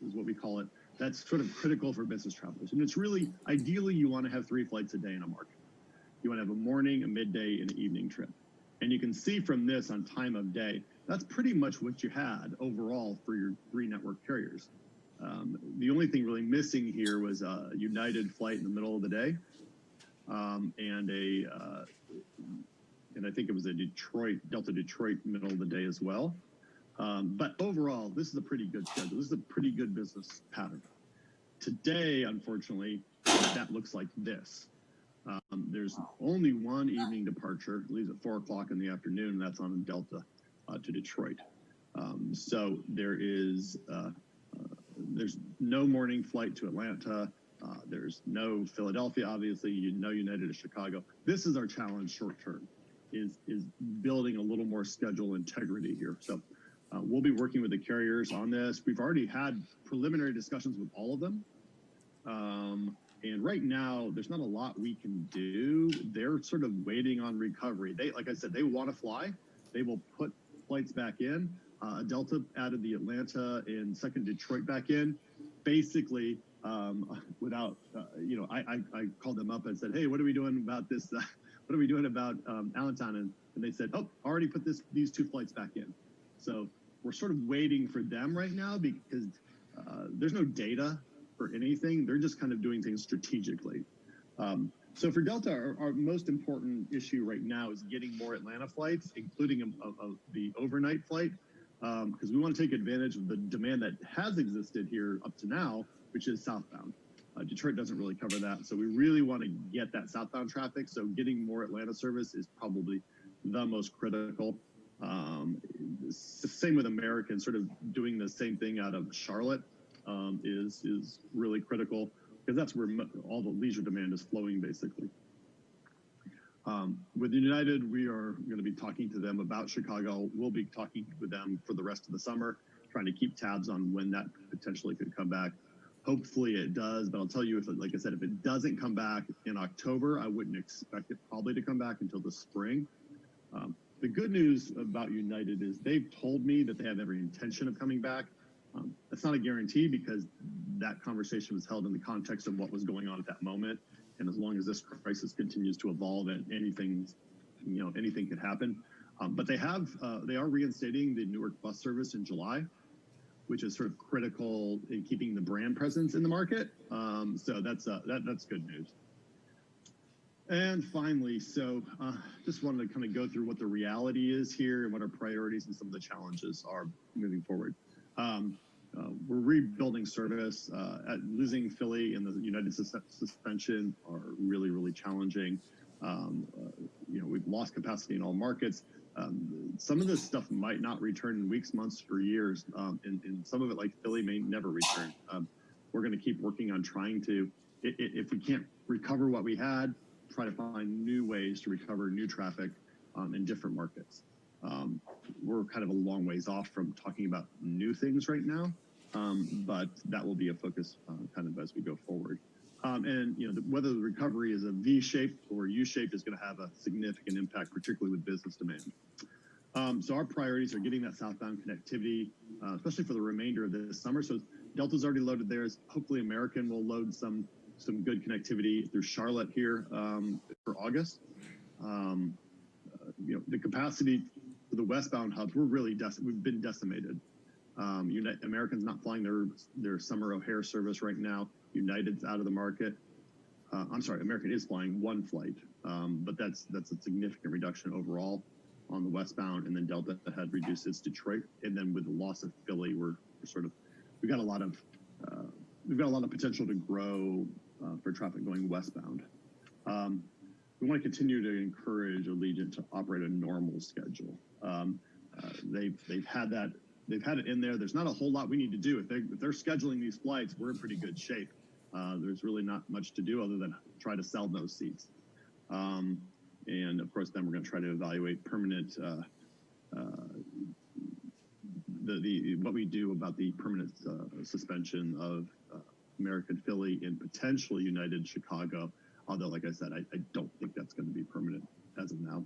is what we call it. That's sort of critical for business travelers, and it's really ideally you want to have 3 flights a day in a market. You want to have a morning, a midday, and an evening trip. And you can see from this on time of day, that's pretty much what you had overall for your 3 network carriers. The only thing really missing here was a United flight in the middle of the day, and I think it was a Delta Detroit middle of the day as well. But overall, this is a pretty good schedule. This is a pretty good business pattern. Today, unfortunately, that looks like this. There's only one evening departure, it leaves at 4 o'clock in the afternoon, and that's on a Delta to Detroit. So there's no morning flight to Atlanta. There's no Philadelphia, obviously, no United to Chicago. This is our challenge short term, is building a little more schedule integrity here. So we'll be working with the carriers on this. We've already had preliminary discussions with all of them. And right now, there's not a lot we can do. They're sort of waiting on recovery. Like I said, they want to fly. They will put flights back in. Delta added the Atlanta and second Detroit back in. Basically, without, I called them up and said, hey, what are we doing about this? What are we doing about Allentown? And they said, oh, already put these 2 flights back in. So we're sort of waiting for them right now, because there's no data for anything. They're just kind of doing things strategically. So for Delta, our most important issue right now is getting more Atlanta flights, including the overnight flight, because we want to take advantage of the demand that has existed here up to now, which is southbound. Detroit doesn't really cover that, so we really want to get that southbound traffic. So getting more Atlanta service is probably the most critical. Same with American, sort of doing the same thing out of Charlotte is really critical, because that's where all the leisure demand is flowing, basically. With United, we are going to be talking to them about Chicago. We'll be talking with them for the rest of the summer, trying to keep tabs on when that potentially could come back. Hopefully it does, but I'll tell you, like I said, if it doesn't come back in October, I wouldn't expect it probably to come back until the spring. The good news about United is they've told me that they have every intention of coming back. That's not a guarantee, because that conversation was held in the context of what was going on at that moment. And as long as this crisis continues to evolve, and anything could happen. But they are reinstating the Newark bus service in July, which is sort of critical in keeping the brand presence in the market. So that's good news. And finally, just wanted to kind of go through what the reality is here and what our priorities and some of the challenges are moving forward. We're rebuilding service. Losing Philly and the United suspension are really, really challenging. We've lost capacity in all markets. Some of this stuff might not return in weeks, months, or years, and some of it, like Philly, may never return. We're going to keep working on trying to, if we can't recover what we had, try to find new ways to recover new traffic in different markets. We're kind of a long ways off from talking about new things right now, but that will be a focus kind of as we go forward. And whether the recovery is a V-shaped or U-shaped is going to have a significant impact, particularly with business demand. So our priorities are getting that southbound connectivity, especially for the remainder of this summer. So Delta's already loaded theirs. Hopefully American will load some good connectivity through Charlotte here for August. The capacity for the westbound hubs, we've been decimated. American's not flying their summer O'Hare service right now. United's out of the market. I'm sorry, American is flying one flight, but that's a significant reduction overall on the westbound. And then Delta had reduced its Detroit, and then with the loss of Philly, we've got a lot of potential to grow for traffic going westbound. We want to continue to encourage Allegiant to operate a normal schedule. They've had it in there. There's not a whole lot we need to do. If they're scheduling these flights, we're in pretty good shape. There's really not much to do other than try to sell those seats. And of course, then we're going to try to evaluate permanent, what we do about the permanent suspension of American Philly and potentially United Chicago. Although, like I said, I don't think that's going to be permanent as of now.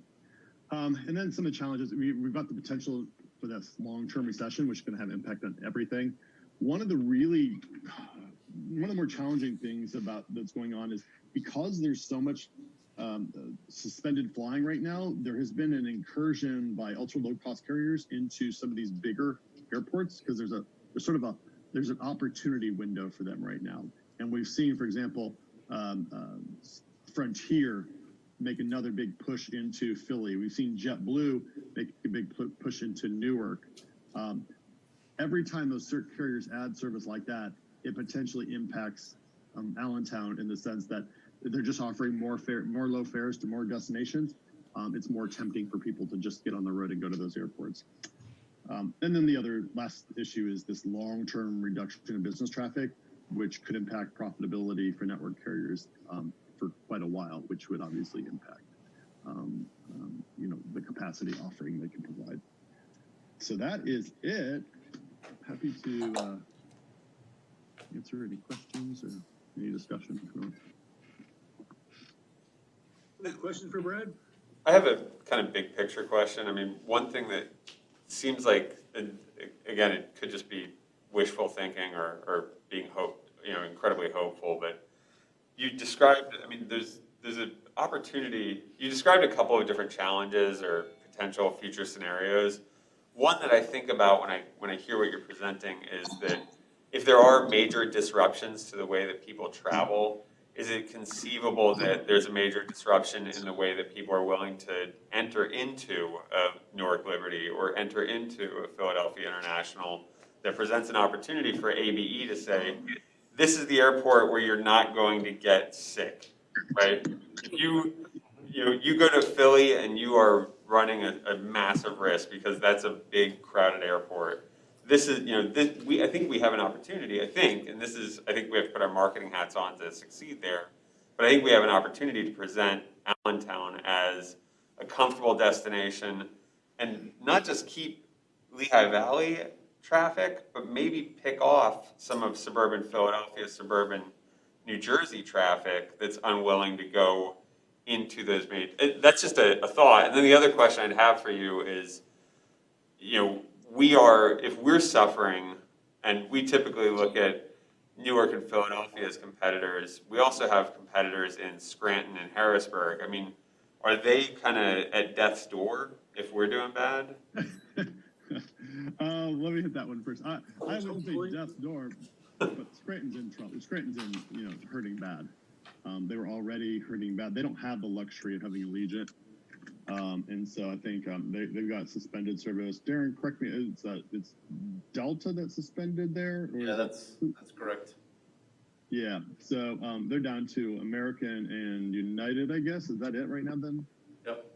And then some of the challenges, we've got the potential for this long-term recession, which is going to have impact on everything. One of the more challenging things about that's going on is because there's so much suspended flying right now, there has been an incursion by ultra-low-cost carriers into some of these bigger airports, because there's an opportunity window for them right now. And we've seen, for example, Frontier make another big push into Philly. We've seen JetBlue make a big push into Newark. Every time those certain carriers add service like that, it potentially impacts Allentown in the sense that they're just offering more low fares to more destinations. It's more tempting for people to just get on the road and go to those airports. And then the last issue is this long-term reduction in business traffic, which could impact profitability for network carriers for quite a while, which would obviously impact the capacity offering they can provide. So that is it. Happy to answer any questions or any discussion. Any questions for Brad? I have a kind of big picture question. I mean, one thing that seems like, again, it could just be wishful thinking or being incredibly hopeful, but you described, I mean, there's an opportunity, you described a couple of different challenges or potential future scenarios. One that I think about when I hear what you're presenting is that if there are major disruptions to the way that people travel, is it conceivable that there's a major disruption in the way that people are willing to enter into a Newark Liberty or enter into a Philadelphia International that presents an opportunity for ABE to say, this is the airport where you're not going to get sick, right? If you go to Philly and you are running a massive risk because that's a big crowded airport. This is, I think we have an opportunity, I think we have to put our marketing hats on to succeed there. But I think we have an opportunity to present Allentown as a comfortable destination and not just keep Lehigh Valley traffic, but maybe pick off some of suburban Philadelphia, suburban New Jersey traffic that's unwilling to go into those that's just a thought. And then the other question I'd have for you is, if we're suffering, and we typically look at Newark and Philadelphia as competitors, we also have competitors in Scranton and Harrisburg. I mean, are they kind of at death's door if we're doing bad? Let me hit that one first. I wouldn't say death's door, but Scranton's in trouble. Scranton's hurting bad. They were already hurting bad. They don't have the luxury of having Allegiant. And so I think they've got suspended service. Darren, correct me, it's Delta that's suspended there? Yeah, that's correct. Yeah, so they're down to American and United, I guess. Is that it right now then? Yep.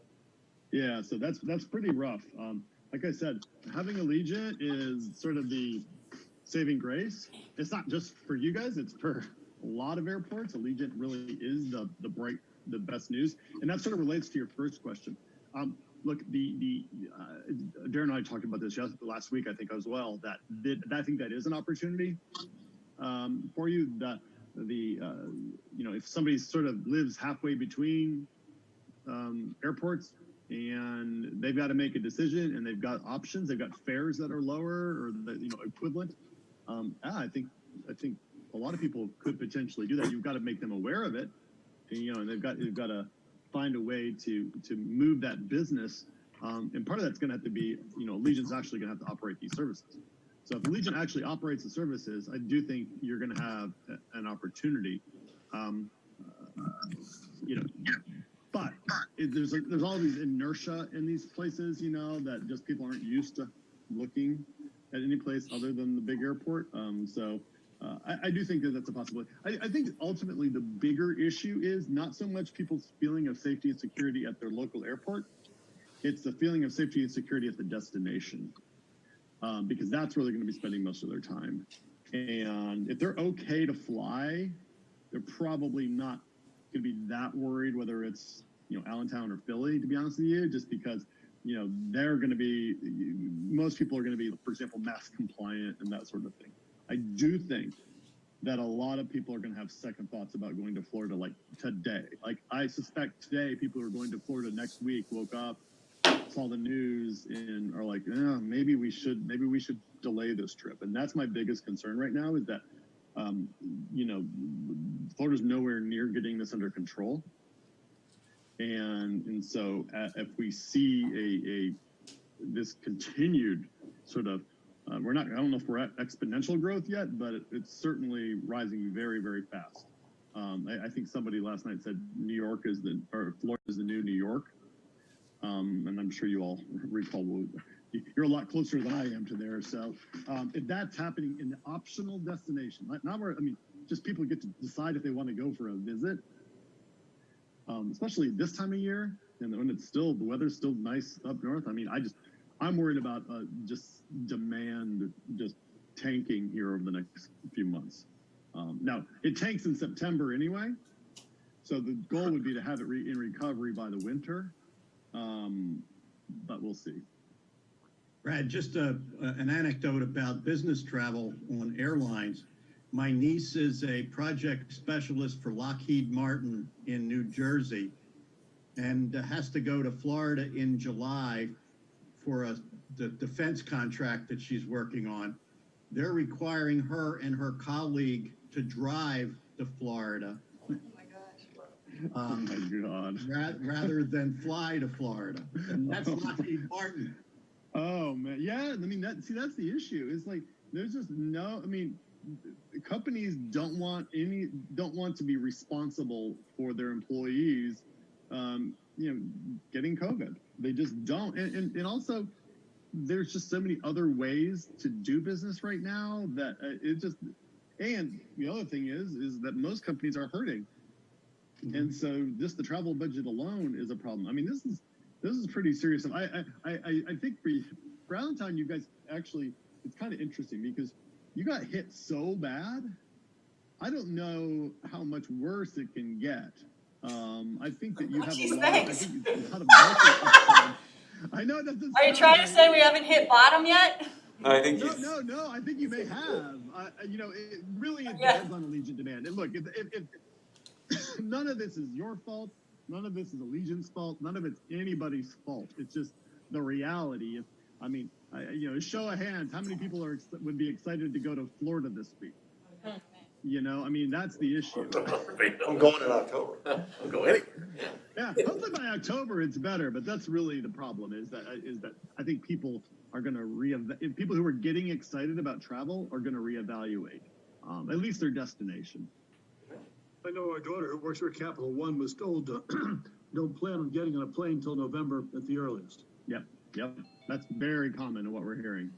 Yeah, so that's pretty rough. Like I said, having Allegiant is sort of the saving grace. It's not just for you guys, it's for a lot of airports. Allegiant really is the best news. And that sort of relates to your first question. Look, Darren and I talked about this last week, I think, as well, that I think that is an opportunity for you, that if somebody sort of lives halfway between airports and they've got to make a decision and they've got options, they've got fares that are lower or equivalent. I think a lot of people could potentially do that. You've got to make them aware of it, and they've got to find a way to move that business. And part of that's going to have to be, Allegiant's actually going to have to operate these services. So if Allegiant actually operates the services, I do think you're going to have an opportunity. But there's all these inertia in these places, that just people aren't used to looking at any place other than the big airport. I do think that that's a possibility. I think ultimately the bigger issue is not so much people's feeling of safety and security at their local airport. It's the feeling of safety and security at the destination, because that's where they're going to be spending most of their time. And if they're okay to fly, they're probably not going to be that worried whether it's Allentown or Philly, to be honest with you, just because they're going to be, most people are going to be, for example, mask compliant and that sort of thing. I do think that a lot of people are going to have second thoughts about going to Florida, like today. Like I suspect today, people who are going to Florida next week woke up, saw the news, and are like, maybe we should delay this trip. And that's my biggest concern right now, is that Florida's nowhere near getting this under control. And so if we see this continued sort of, I don't know if we're at exponential growth yet, but it's certainly rising very, very fast. I think somebody last night said Florida is the new New York. And I'm sure you all recall, you're a lot closer than I am to there. So if that's happening in the optional destination, not where, just people get to decide if they want to go for a visit, especially this time of year, and when the weather's still nice up north. I'm worried about just demand just tanking here over the next few months. Now, it tanks in September anyway, so the goal would be to have it in recovery by the winter, but we'll see. Brad, just an anecdote about business travel on airlines. My niece is a project specialist for Lockheed Martin in New Jersey and has to go to Florida in July for the defense contract that she's working on. They're requiring her and her colleague to drive to Florida. Oh my gosh. Oh my God. Rather than fly to Florida. And that's Lockheed Martin. Oh man, yeah. That's the issue. It's like there's just companies don't want to be responsible for their employees, getting COVID. They just don't. And also, there's just so many other ways to do business right now that it just. And the other thing is that most companies are hurting, and so just the travel budget alone is a problem. I mean, this is pretty serious. And I think for Allentown, you guys actually, it's kind of interesting because you got hit so bad. I don't know how much worse it can get. I think that you have a lot. I think a lot of market. I know it doesn't. Are you trying to say we haven't hit bottom yet? I think No. I think you may have. It really depends on Allegiant demand. And look, if none of this is your fault, none of this is Allegiant's fault, none of it's anybody's fault. It's just the reality. Show of hands, how many people would be excited to go to Florida this week? That's the issue. I'm going in October. I'll go anywhere. Yeah, hopefully by October it's better, but that's really the problem is that I think people are going to people who are getting excited about travel are going to reevaluate at least their destination. I know our daughter who works for Capital One was told don't plan on getting on a plane till November at the earliest. Yep. That's very common in what we're hearing.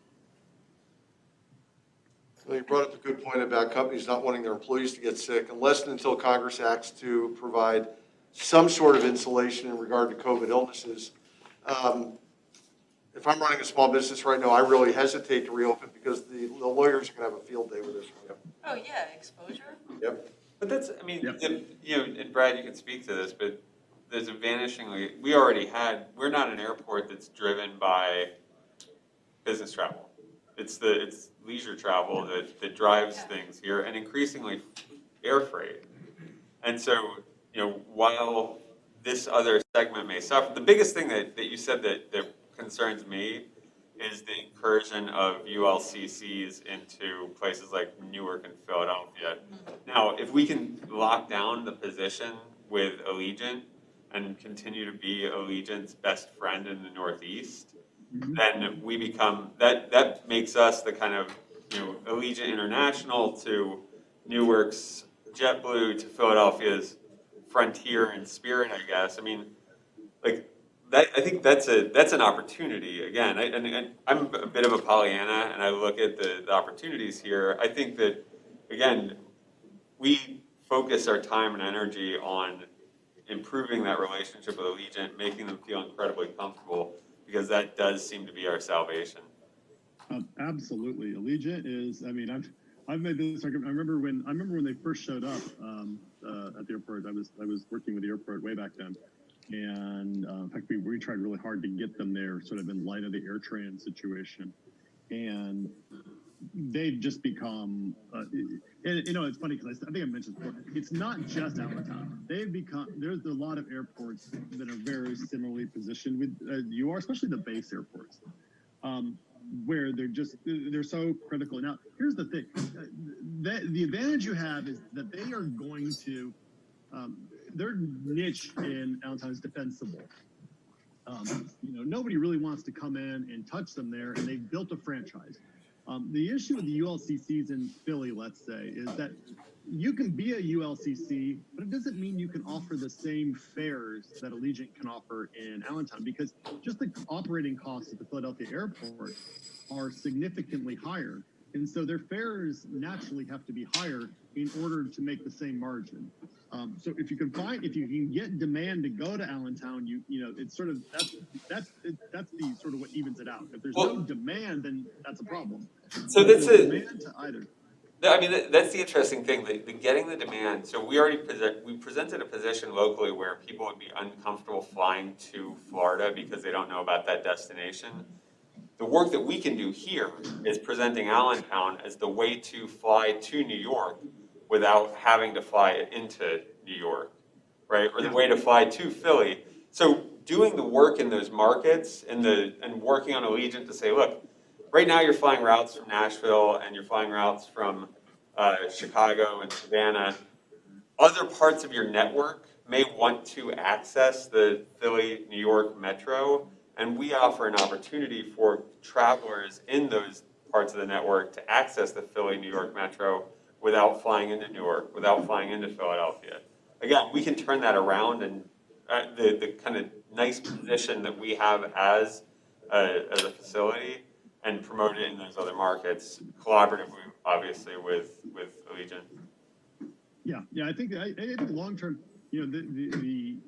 Well, you brought up a good point about companies not wanting their employees to get sick unless and until Congress acts to provide some sort of insulation in regard to COVID illnesses. If I'm running a small business right now, I really hesitate to reopen because the lawyers are going to have a field day with this one. Oh, yeah, exposure. Yep. But that's, and Brad, you can speak to this, but there's a we're not an airport that's driven by business travel. It's leisure travel that drives things here, and increasingly air freight. And so, while this other segment may suffer, the biggest thing that you said that concerns me is the incursion of ULCCs into places like Newark and Philadelphia. Now, if we can lock down the position with Allegiant and continue to be Allegiant's best friend in the Northeast, then we become, that makes us the kind of, Allegiant International to Newark's JetBlue to Philadelphia's Frontier and Spirit, I guess. I think that's an opportunity. Again, and I'm a bit of a Pollyanna, and I look at the opportunities here. I think that, again, we focus our time and energy on improving that relationship with Allegiant, making them feel incredibly comfortable, because that does seem to be our salvation. Absolutely, Allegiant is. I've made this argument. I remember when they first showed up at the airport. I was working with the airport way back then. And in fact, we tried really hard to get them there, sort of in light of the AirTran situation. And they've just become, it's funny because I think I mentioned before, it's not just Allentown. There's a lot of airports that are very similarly positioned with you are, especially the base airports, where they're so critical. Now, here's the thing. The advantage you have is that they are going to, their niche in Allentown is defensible. Nobody really wants to come in and touch them there, and they've built a franchise. The issue with the ULCCs in Philly, let's say, is that you can be a ULCC, but it doesn't mean you can offer the same fares that Allegiant can offer in Allentown, because just the operating costs at the Philadelphia airport are significantly higher. And so their fares naturally have to be higher in order to make the same margin. So if you can get demand to go to Allentown, it's sort of that's the sort of what evens it out. If there's no demand, then that's a problem. So that's demand to either. That's the interesting thing, the getting the demand. So we presented a position locally where people would be uncomfortable flying to Florida because they don't know about that destination. The work that we can do here is presenting Allentown as the way to fly to New York without having to fly into New York, right? Or the way to fly to Philly. So doing the work in those markets and working on Allegiant to say, look, right now you're flying routes from Nashville and you're flying routes from Chicago and Savannah. Other parts of your network may want to access the Philly, New York metro, and we offer an opportunity for travelers in those parts of the network to access the Philly, New York Metro without flying into Newark, without flying into Philadelphia. Again, we can turn that around, and the kind of nice position that we have as a facility and promote it in those other markets collaboratively, obviously, with Allegiant. Yeah, I think long term, that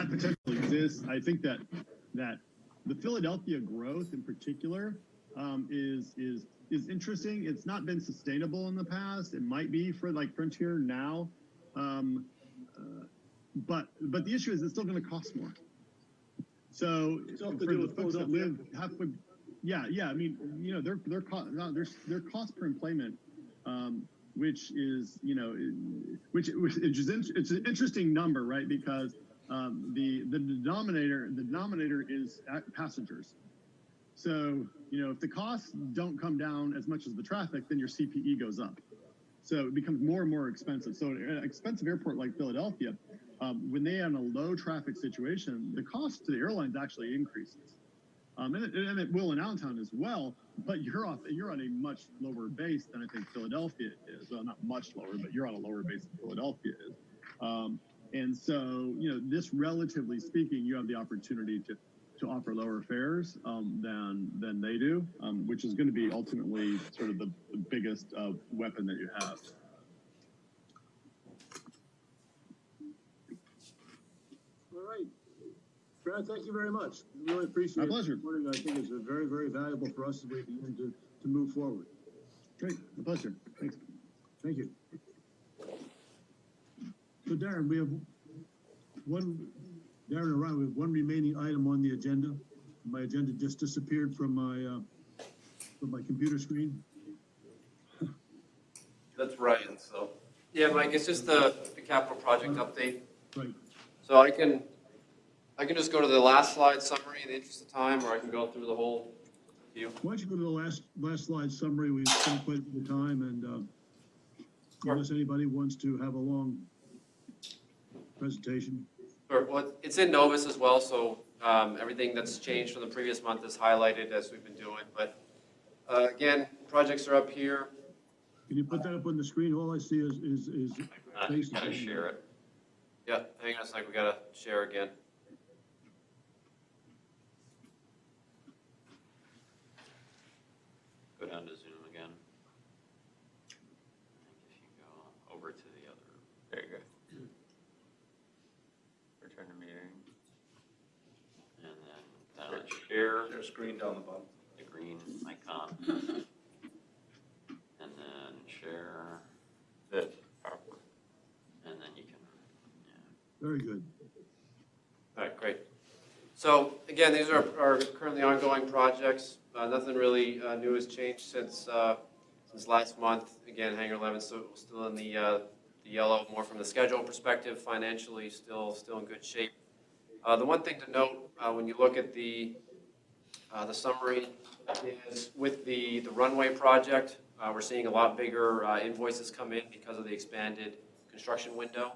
potentially exists. I think that the Philadelphia growth in particular is interesting. It's not been sustainable in the past. It might be for like Frontier now, but the issue is it's still going to cost more. So for the folks that live halfway, yeah. I mean, their cost per employment, which is it's an interesting number, right? Because the denominator is passengers. So if the costs don't come down as much as the traffic, then your CPE goes up. So it becomes more and more expensive. So an expensive airport like Philadelphia, when they are in a low traffic situation, the cost to the airlines actually increases. And it will in Allentown as well, but you're on a much lower base than I think Philadelphia is. Well, not much lower, but you're on a lower base than Philadelphia is. And so, this relatively speaking, you have the opportunity to offer lower fares than they do, which is going to be ultimately sort of the biggest weapon that you have. All right. Brad, thank you very much. Really appreciate it. My pleasure. I think it's very, very valuable for us as we begin to move forward. Great. My pleasure. Thanks. Thank you. So Darren, we have Darren and Ryan, we have one remaining item on the agenda. My agenda just disappeared from my computer screen. That's Ryan, so. Yeah, Mike, it's just the capital project update. Right. So I can just go to the last slide summary in the interest of time, or I can go through the whole view. Why don't you go to the last slide summary? We've spent quite a bit of time, and unless anybody wants to have a long presentation. Sure. Well, it's in Novus as well, so everything that's changed from the previous month is highlighted as we've been doing. But again, projects are up here. Can you put that up on the screen? All I see is faces. Gotta share it. Yeah, hang on a sec, we gotta share again. Go down to Zoom again. If you go over to the other, There you go. Return to meeting. and then down at share, Share screen down the bottom. the green icon. And then share, This PowerPoint. and then you can, Very good. All right, great. So again, these are our currently ongoing projects. Nothing really new has changed since last month. Again, Hangar 11 still in the yellow, more from the schedule perspective. Financially, still in good shape. The one thing to note when you look at the summary is with the runway project, we're seeing a lot bigger invoices come in because of the expanded construction window.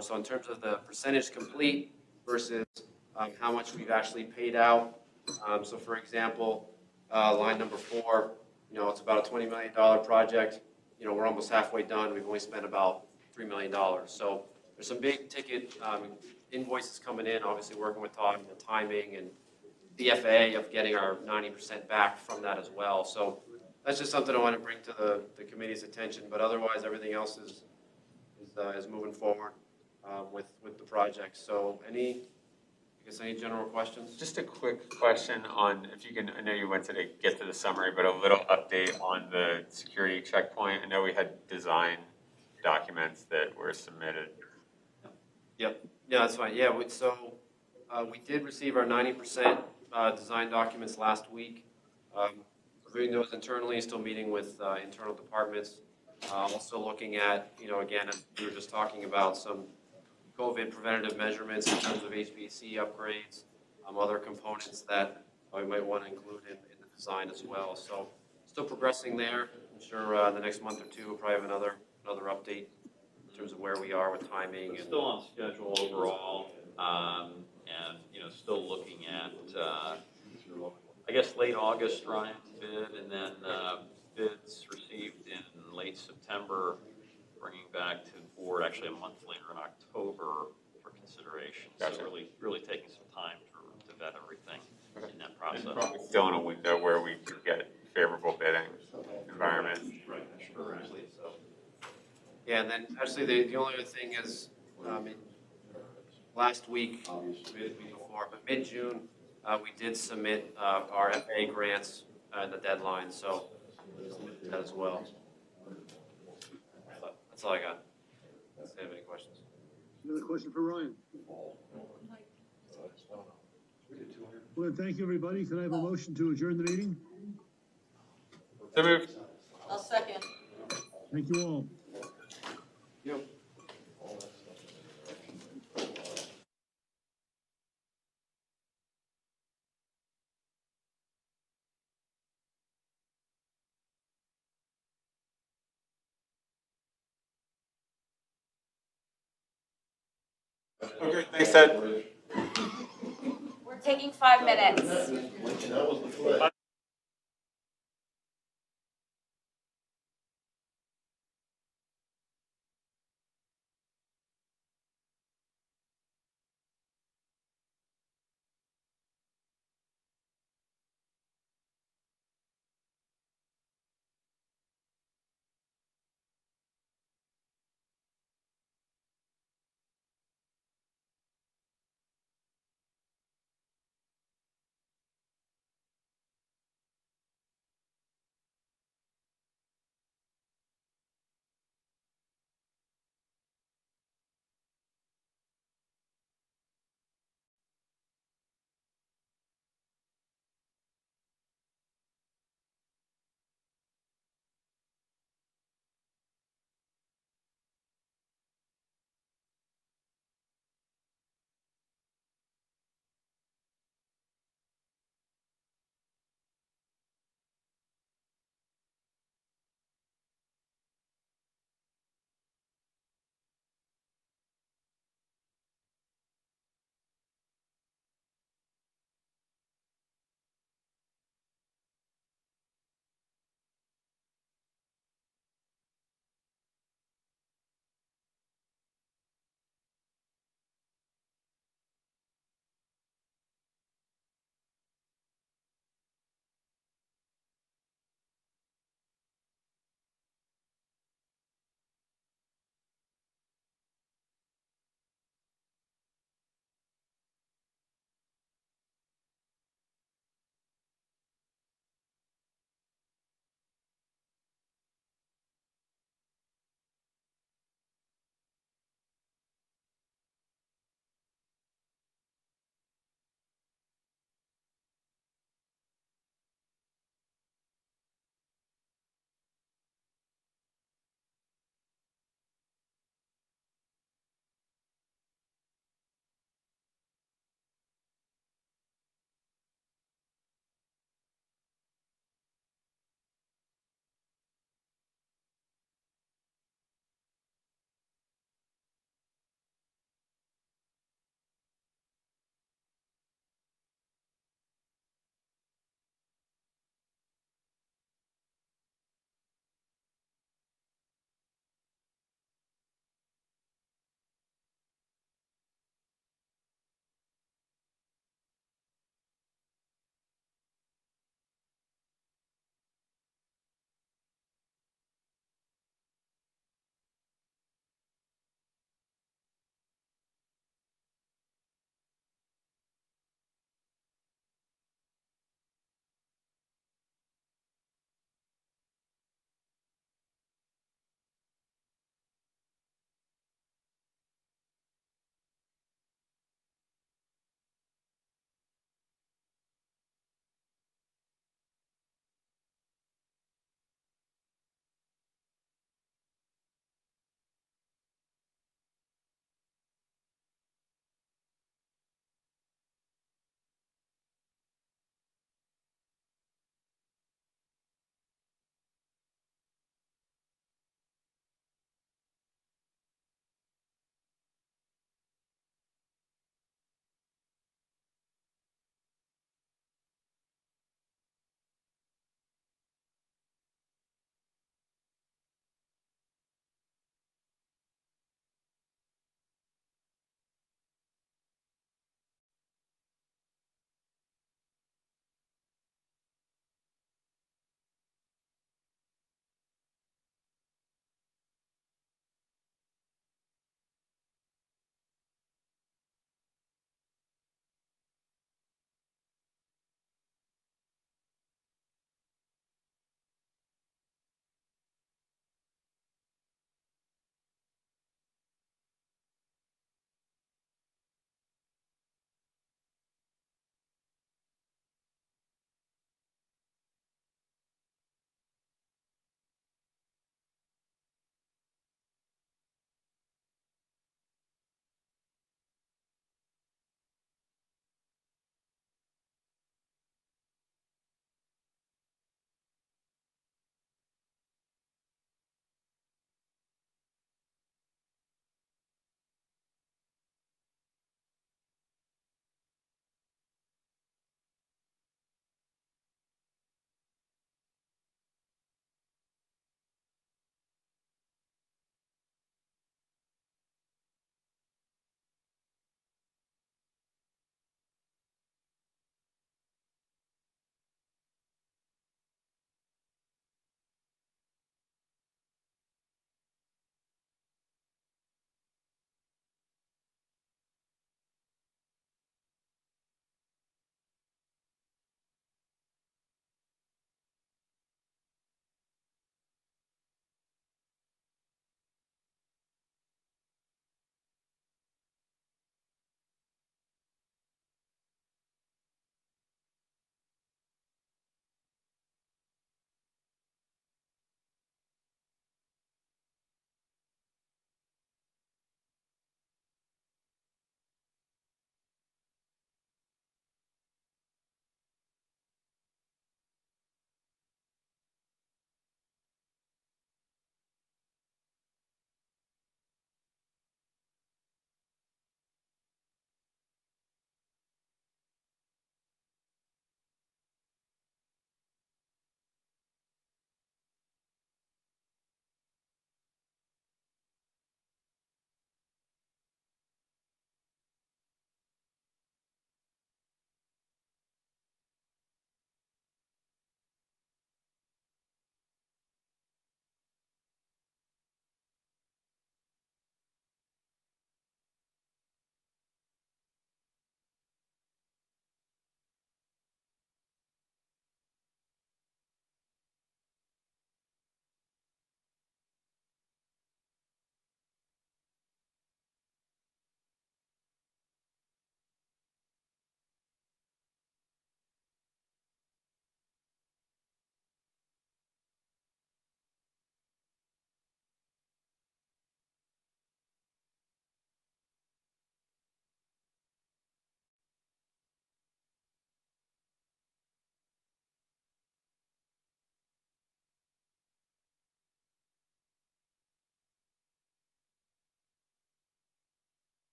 So in terms of the percentage complete versus how much we've actually paid out. So for example, line number 4, it's about a $20 million project. We're almost halfway done. We've only spent about $3 million. So there's some big ticket invoices coming in, obviously working with Todd on the timing and the FAA of getting our 90% back from that as well. So that's just something I want to bring to the committee's attention, but otherwise everything else is moving forward with the project. So any general questions? Just a quick question on if you can, I know you went to get to the summary, but a little update on the security checkpoint. I know we had design documents that were submitted. Yep. Yeah, that's fine. Yeah, we did receive our 90% design documents last week. Reviewing those internally, still meeting with internal departments. Also looking at, again, we were just talking about some COVID preventative measurements in terms of HVAC upgrades, other components that we might want to include in the design as well. So still progressing there. I'm sure the next month or two we'll probably have another update in terms of where we are with timing. we're still on schedule overall, and, still looking at, I guess, late August, Ryan bid, and then bids received in late September, bringing back to the board actually a month later in October for consideration. So Gotcha. really taking some time to vet everything in that And process. probably still in a window where we could get favorable bidding environment. Right, sure, actually, so. Yeah, and then actually, the only other thing is, last week, maybe the week before, but mid-June, we did submit our FA grants and the deadline, so we submitted that as well. But that's all I got. Unless you have any questions. Another question for Ryan. Well, thank you, everybody. Can I have a motion to adjourn the meeting? So moved. I'll second. Thank you all. Yep. Okay, thanks, Ted. We're taking 5 minutes.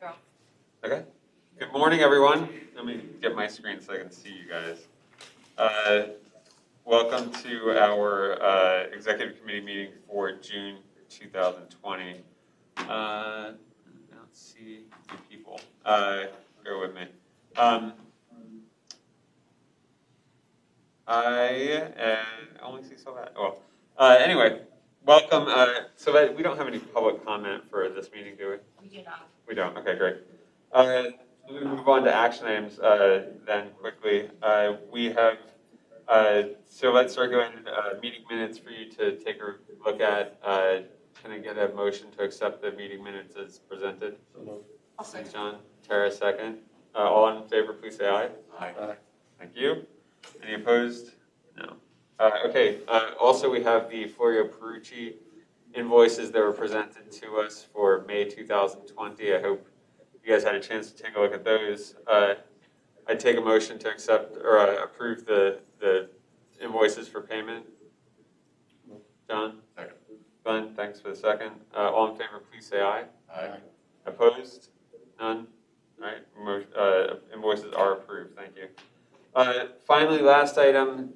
Okay. Good morning, everyone. Let me get my screen so I can see you guys. Welcome to our executive committee meeting for June 2020. I don't see any people. Bear with me. I only see Sylvette. Well, anyway, welcome. Sylvette, we don't have any public comment for this meeting, do we? We do not. We don't. Okay, great. We're going to move on to action items then quickly. We have Sylvette circulated meeting minutes for you to take a look at. Can I get a motion to accept the meeting minutes as presented? Thanks, John. Tara, second. All in favor, please say aye. Aye. Thank you. Any opposed? No. Okay, also we have the Florio Perucci invoices that were presented to us for May 2020. I hope you guys had a chance to take a look at those. I take a motion to accept or approve the invoices for payment. John? Second. Glenn, thanks for the second. All in favor, please say aye. Aye. Opposed? None? All right, invoices are approved. Thank you. Finally, last item,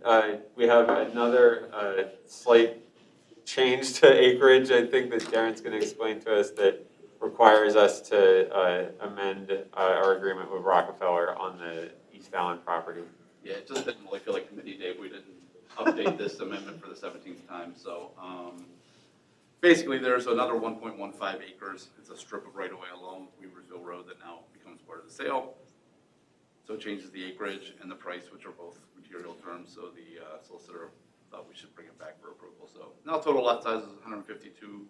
we have another slight change to acreage. I think that Darren's going to explain to us that requires us to amend our agreement with Rockefeller on the East Allen property. Yeah, it just didn't really feel like committee day. We didn't update this amendment for the 17th time. So basically, there's another 1.15 acres. It's a strip of right-of-way along Weaversville Road that now becomes part of the sale. So it changes the acreage and the price, which are both material terms. So the solicitor thought we should bring it back for approval. So now total lot size is 152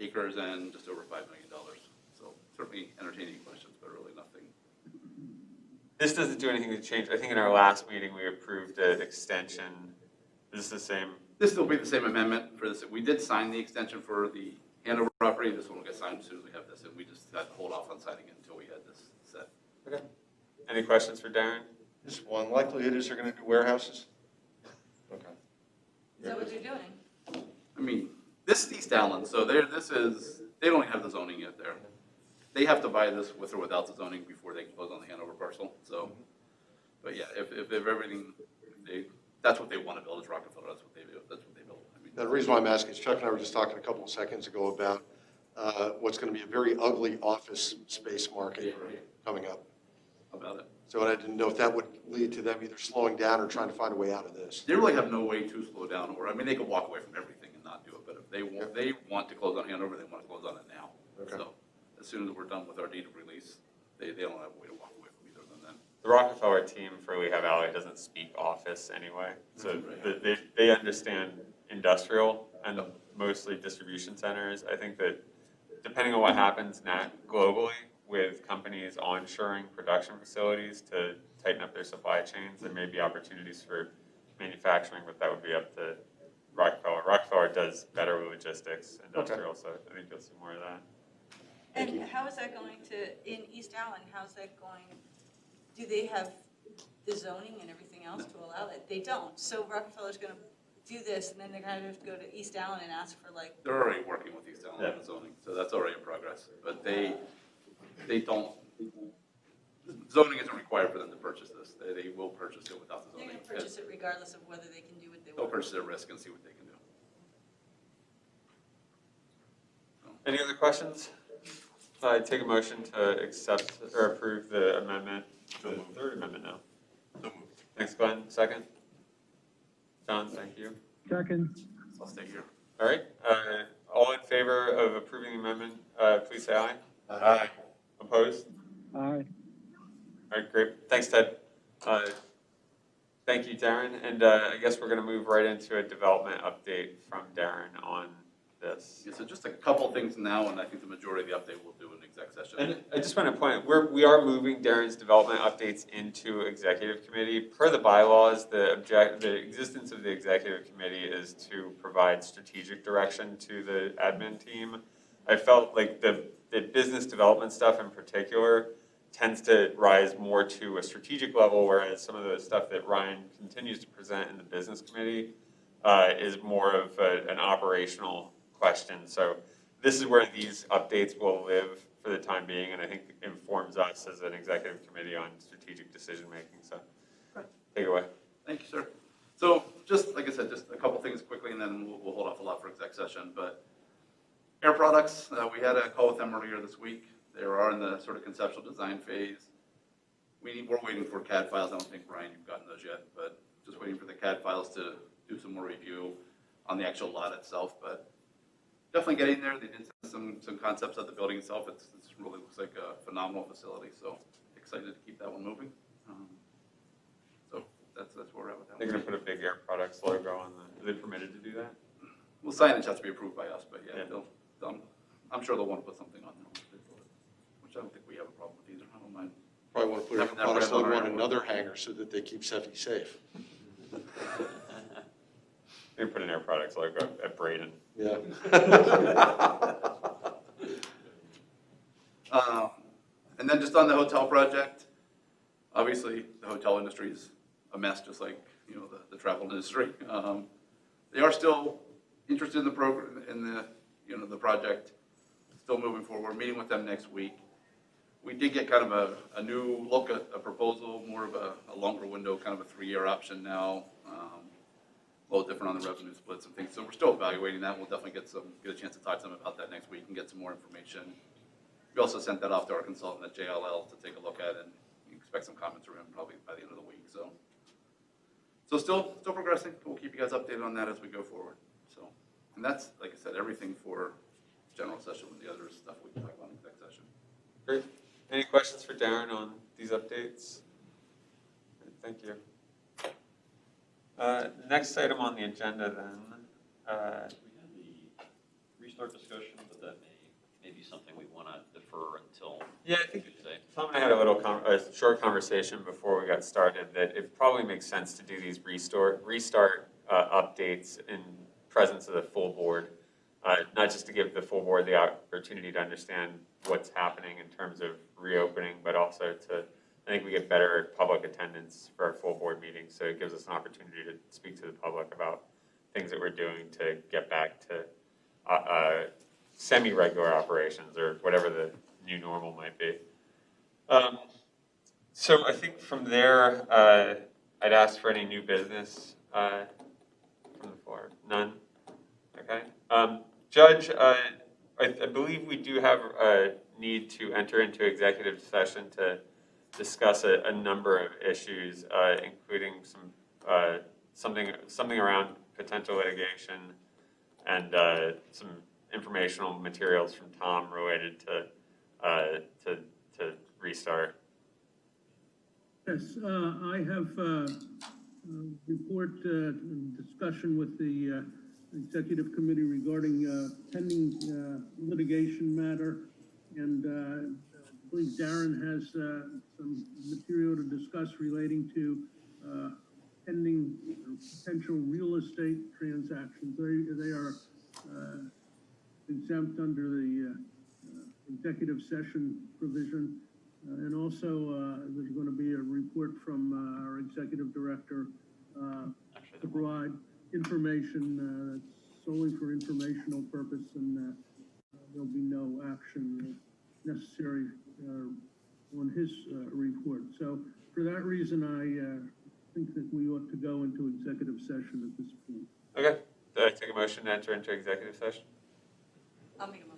acres and just over $5 million. So certainly entertaining questions, but really nothing. This doesn't do anything to change. I think in our last meeting we approved an extension. Is this the same? This will be the same amendment for this. We did sign the extension for the Hanover property. This one will get signed as soon as we have this, and we just had to hold off on signing it until we had this set. Okay. Any questions for Darren? Just one likelihood is they're going to do warehouses? Okay. Is that what you're doing? I mean, this is East Allen, so they don't even have the zoning yet there. They have to buy this with or without the zoning before they can close on the Hanover parcel. So, but yeah, if everything, that's what they want to build is Rockefeller. That's what they do. That's what they build. I mean, The reason why I'm asking is Chuck and I were just talking a couple of seconds ago about what's going to be a very ugly office space market coming up. about it. So I didn't know if that would lead to them either slowing down or trying to find a way out of this. They really have no way to slow down, or I mean, they could walk away from everything and not do it. But if they want to close on Hanover, they want to close on it now. Okay. So as soon as we're done with our deed of release, they don't have a way to walk away from either of them then. The Rockefeller team for Lehigh Valley doesn't speak office anyway, so they understand industrial and mostly distribution centers. I think that depending on what happens globally with companies onshoring production facilities to tighten up their supply chains, there may be opportunities for manufacturing, but that would be up to Rockefeller. Rockefeller does better with logistics, industrial, so I think you'll see more of that. And how is that going to, in East Allen, how's that going, do they have the zoning and everything else to allow that? They don't. So Rockefeller's going to do this, and then they're going to have to go to East Allen and ask for like. They're already working with East Allen on the zoning, so that's already in progress. But they don't, zoning isn't required for them to purchase this. They will purchase it without the They're zoning. going to purchase it regardless of whether they can do what they They'll want. purchase their risk and see what they can do. Any other questions? I take a motion to accept or approve the amendment, the third amendment now. So moved. Thanks, Glenn. Second? John, thank you. Second. So I'll stay here. All right, all in favor of approving the amendment, please say aye. Aye. Opposed? Aye. All right, great. Thanks, Ted. Thank you, Darren. And I guess we're going to move right into a development update from Darren on this. Yeah, so just a couple things now, and I think the majority of the update we'll do in exec session. And I just want to point out, we are moving Darren's development updates into executive committee. Per the bylaws, the existence of the executive committee is to provide strategic direction to the admin team. I felt like the business development stuff in particular tends to rise more to a strategic level, whereas some of the stuff that Ryan continues to present in the business committee is more of an operational question. So this is where these updates will live for the time being, and I think informs us as an executive committee on strategic decision-making, so take it away. Thank you, sir. So just, like I said, just a couple things quickly, and then we'll hold off a lot for exec session, but Air Products, we had a call with them earlier this week. They are in the sort of conceptual design phase. We're waiting for CAD files. I don't think, Brian, you've gotten those yet, but just waiting for the CAD files to do some more review on the actual lot itself, but definitely getting there. They did some concepts of the building itself. It really looks like a phenomenal facility, so excited to keep that one moving. So that's where we're at with that. They're gonna put a big Air Products logo on the, are they permitted to do that? Well, signage has to be approved by us, but yeah, Yeah. I'm sure they'll want to put something on there, which I don't think we have a problem with either. I don't mind. Probably want to put Having a that product right on logo our on airport. another hangar so that they keep Seffi safe. They put an Air Products logo at Braden. Yeah. And then just on the hotel project, obviously the hotel industry is a mess, just like, you know, the travel industry. They are still interested in the program, the project, still moving forward. We're meeting with them next week. We did get kind of a new look at a proposal, more of a longer window, kind of a 3-year option now. A little different on the revenue splits and things. So we're still evaluating that. We'll definitely get a chance to talk to them about that next week and get some more information. We also sent that off to our consultant at JLL to take a look at, and we expect some comments from him probably by the end of the week. So still progressing. We'll keep you guys updated on that as we go forward. So, and that's, like I said, everything for general session with the other stuff we can talk about in exec session. Great. Any questions for Darren on these updates? Thank you. Next item on the agenda then. We had the restart discussion, but that may be something we want to defer until Yeah, I think Tuesday. Tom and I had a short conversation before we got started that it probably makes sense to do these restart updates in presence of the full board. Not just to give the full board the opportunity to understand what's happening in terms of reopening, but also I think we get better public attendance for our full board meetings, so it gives us an opportunity to speak to the public about things that we're doing to get back to semi-regular operations or whatever the new normal might be. So I think from there, I'd ask for any new business from the floor. None? Okay. Judge, I believe we do have a need to enter into executive session to discuss a number of issues, including something around potential litigation and some informational materials from Tom related to restart. Yes, I have a report discussion with the executive committee regarding pending litigation matter, and I believe Darren has some material to discuss relating to pending potential real estate transactions. They are exempt under the executive session provision. And also, there's going to be a report from our executive director to provide information that's solely for informational purpose, and there'll be no action necessary on his report. So for that reason, I think that we ought to go into executive session at this point. Okay. I take a motion to enter into executive session. I'll make a motion.